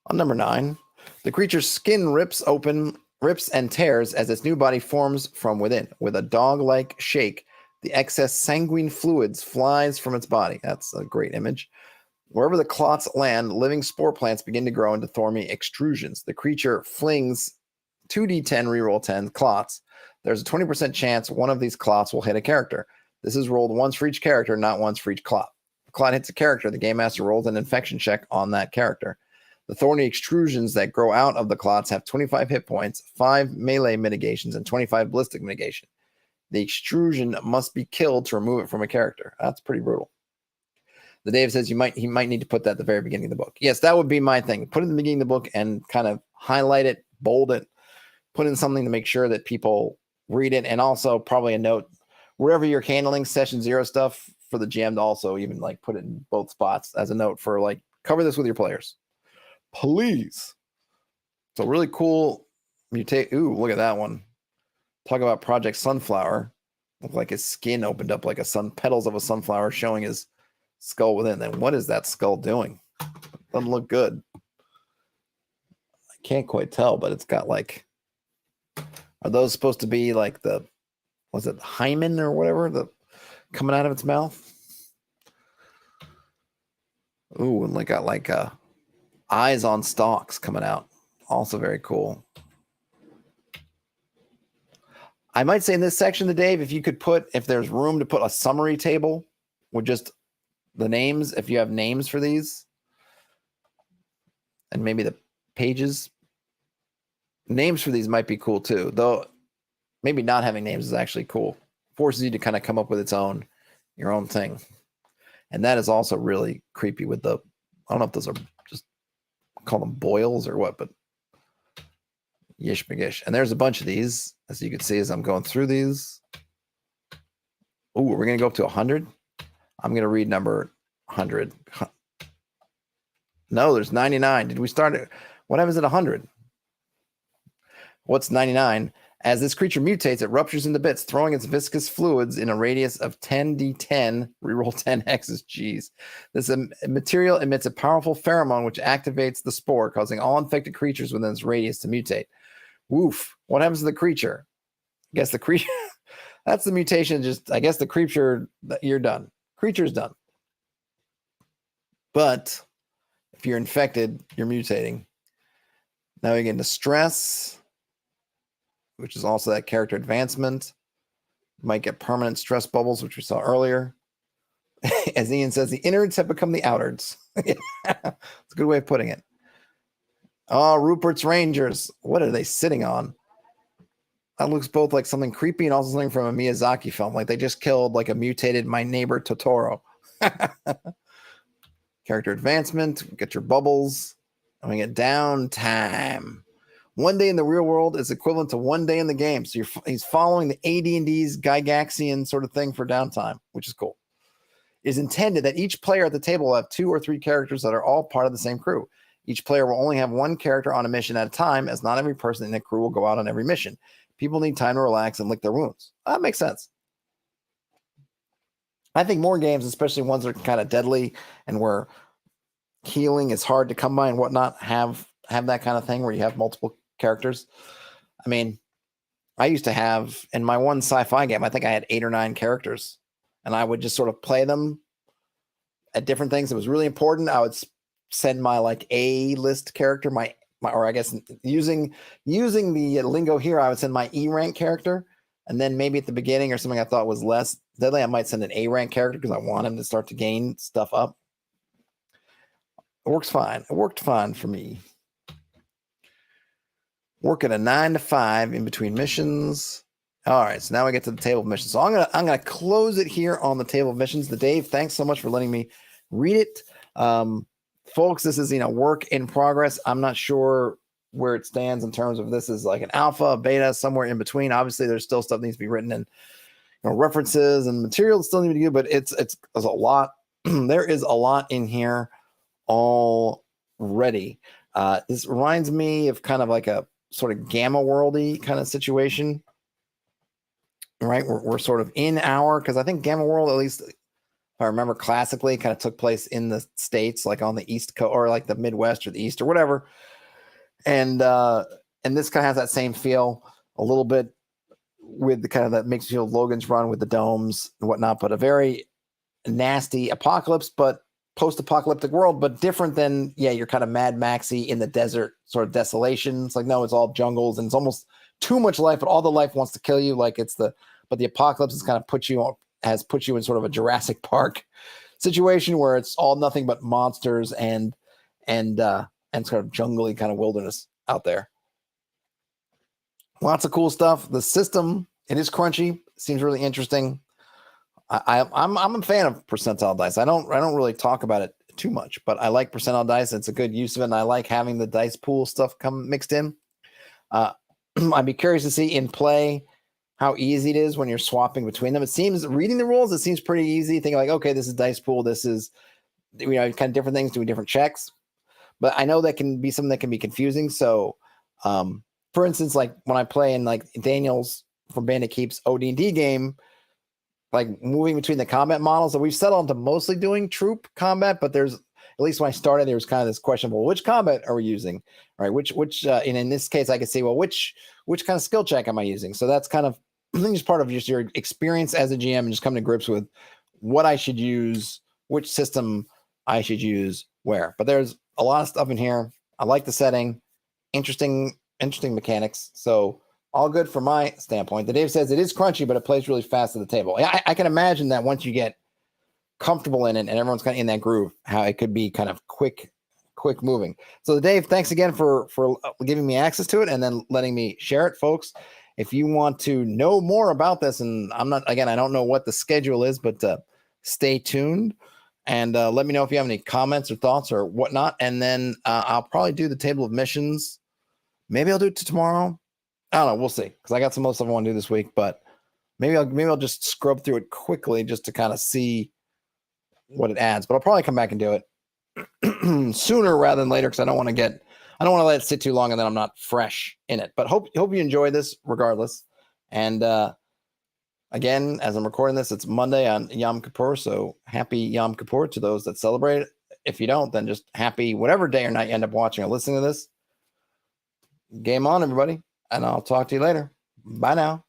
on number 9. The creature's skin rips and tears as its new body forms from within. With a dog-like shake, the excess sanguine fluids flies from its body. That's a great image. Wherever the clots land, living spore plants begin to grow into thorny extrusions. The creature flings 2d10 reroll 10 clots. There's a 20% chance one of these clots will hit a character. This is rolled once for each character, not once for each clot. If a clot hits a character, the game master rolls an infection check on that character. The thorny extrusions that grow out of the clots have 25 hit points, 5 melee mitigations, and 25 ballistic mitigation. The extrusion must be killed to remove it from a character. That's pretty brutal. The Dave says he might need to put that at the very beginning of the book. Yes, that would be my thing. Put it in the beginning of the book and kind of highlight it, bold it, put in something to make sure that people read it, and also probably a note wherever you're handling session 0 stuff for the GM to also even like put it in both spots as a note for like cover this with your players. Please. So really cool mutate. Ooh, look at that one. Talk about Project Sunflower. Look like his skin opened up like petals of a sunflower showing his skull within. Then what is that skull doing? Doesn't look good. I can't quite tell, but it's got like, are those supposed to be like was it hymen or whatever coming out of its mouth? Ooh, and got like eyes on stalks coming out. Also very cool. I might say in this section of the Dave, if there's room to put a summary table with just the names, if you have names for these, and maybe the pages, names for these might be cool too, though maybe not having names is actually cool. Forces you to kind of come up with your own thing. And that is also really creepy with I don't know if those are just call them boils or what, but yish magish. And there's a bunch of these, as you can see as I'm going through these. Oh, we're going to go up to 100. I'm going to read number 100. No, there's 99. Did we start it? What happens at 100? What's 99? As this creature mutates, it ruptures into bits, throwing its viscous fluids in a radius of 10d10, reroll 10 hexes. Jeez. This material emits a powerful pheromone which activates the spore, causing all infected creatures within its radius to mutate. Woof. What happens to the creature? I guess the creature, that's the mutation. I guess the creature, you're done. Creature's done. But if you're infected, you're mutating. Now we get into stress, which is also that character advancement. You might get permanent stress bubbles, which we saw earlier. As Ian says, the innards have become the outwards. It's a good way of putting it. Oh, Rupert's Rangers. What are they sitting on? That looks both like something creepy and also something from a Miyazaki film. Like they just killed like a mutated My Neighbor Totoro. Character advancement. Get your bubbles. And we get downtime. 1 day in the real world is equivalent to 1 day in the game. So he's following the AD&D's Gygaxian sort of thing for downtime, which is cool. It is intended that each player at the table will have 2 or 3 characters that are all part of the same crew. Each player will only have one character on a mission at a time, as not every person in the crew will go out on every mission. People need time to relax and lick their wounds. That makes sense. I think more games, especially ones that are kind of deadly and where healing is hard to come by and whatnot, have that kind of thing where you have multiple characters. I mean, I used to have, in my one sci-fi game, I think I had 8 or 9 characters, and I would just sort of play them at different things. It was really important. I would send my like A-list character, my or I guess using the lingo here, I would send my E-rank character, and then maybe at the beginning or something I thought was less deadly, I might send an A-rank character because I want him to start to gain stuff up. It works fine. It worked fine for me. Working a 9 to 5 in between missions. All right, so now we get to the table of missions. So I'm gonna close it here on the table of missions. Dave, thanks so much for letting me read it. Folks, this is work in progress. I'm not sure where it stands in terms of this is like an alpha, beta, somewhere in between. Obviously, there's still stuff that needs to be written, and references and material still need to be good, but it's a lot. There is a lot in here already. This reminds me of kind of like a sort of gamma worldy kind of situation, right? We're sort of in because I think Gamma World, at least if I remember classically, kind of took place in the States, like on the East Coast or like the Midwest or the East or whatever. And this kind of has that same feel a little bit with the kind of that makes you feel Logan's Run with the domes and whatnot, but a very nasty apocalypse, but post-apocalyptic world, but different than, you're kind of Mad Maxy in the desert sort of desolation. It's like, no, it's all jungles and it's almost too much life, but all the life wants to kill you. Like but the apocalypse has kind of put you in sort of a Jurassic Park situation where it's all nothing but monsters and sort of jungly kind of wilderness out there. Lots of cool stuff. The system, it is crunchy. Seems really interesting. I'm a fan of percentile dice. I don't really talk about it too much, but I like percentile dice. It's a good use of it, and I like having the dice pool stuff come mixed in. I'd be curious to see in play how easy it is when you're swapping between them. It seems, reading the rules, it seems pretty easy. Thinking like, okay, this is dice pool. This is kind of different things, doing different checks. But I know that can be something that can be confusing. So, for instance, like when I play in like Daniel's from Bandit Keep's OD&D game, like moving between the combat models, that we've settled into mostly doing troop combat, but there's, at least when I started, there was kind of this question, well, which combat are we using? All right, which and in this case, I could say, well, which kind of skill check am I using? So that's kind of, I think it's part of just your experience as a GM and just coming to grips with what I should use, which system I should use where. But there's a lot of stuff in here. I like the setting, interesting mechanics. So all good from my standpoint. The Dave says it is crunchy, but it plays really fast at the table. I can imagine that once you get comfortable in it and everyone's kind of in that groove, how it could be kind of quick moving. So Dave, thanks again for giving me access to it and then letting me share it, folks. If you want to know more about this, and I don't know what the schedule is, but stay tuned and let me know if you have any comments or thoughts or whatnot. And then I'll probably do the table of missions. Maybe I'll do it tomorrow. I don't know. We'll see, because I got some other stuff I want to do this week, but maybe I'll just scrub through it quickly just to kind of see what it adds. But I'll probably come back and do it sooner rather than later, because I don't want to let it sit too long and then I'm not fresh in it. But hope you enjoy this regardless. And again, as I'm recording this, it's Monday on Yom Kippur, so happy Yom Kippur to those that celebrate it. If you don't, then just happy whatever day or night you end up watching or listening to this. Game on, everybody. And I'll talk to you later. Bye now.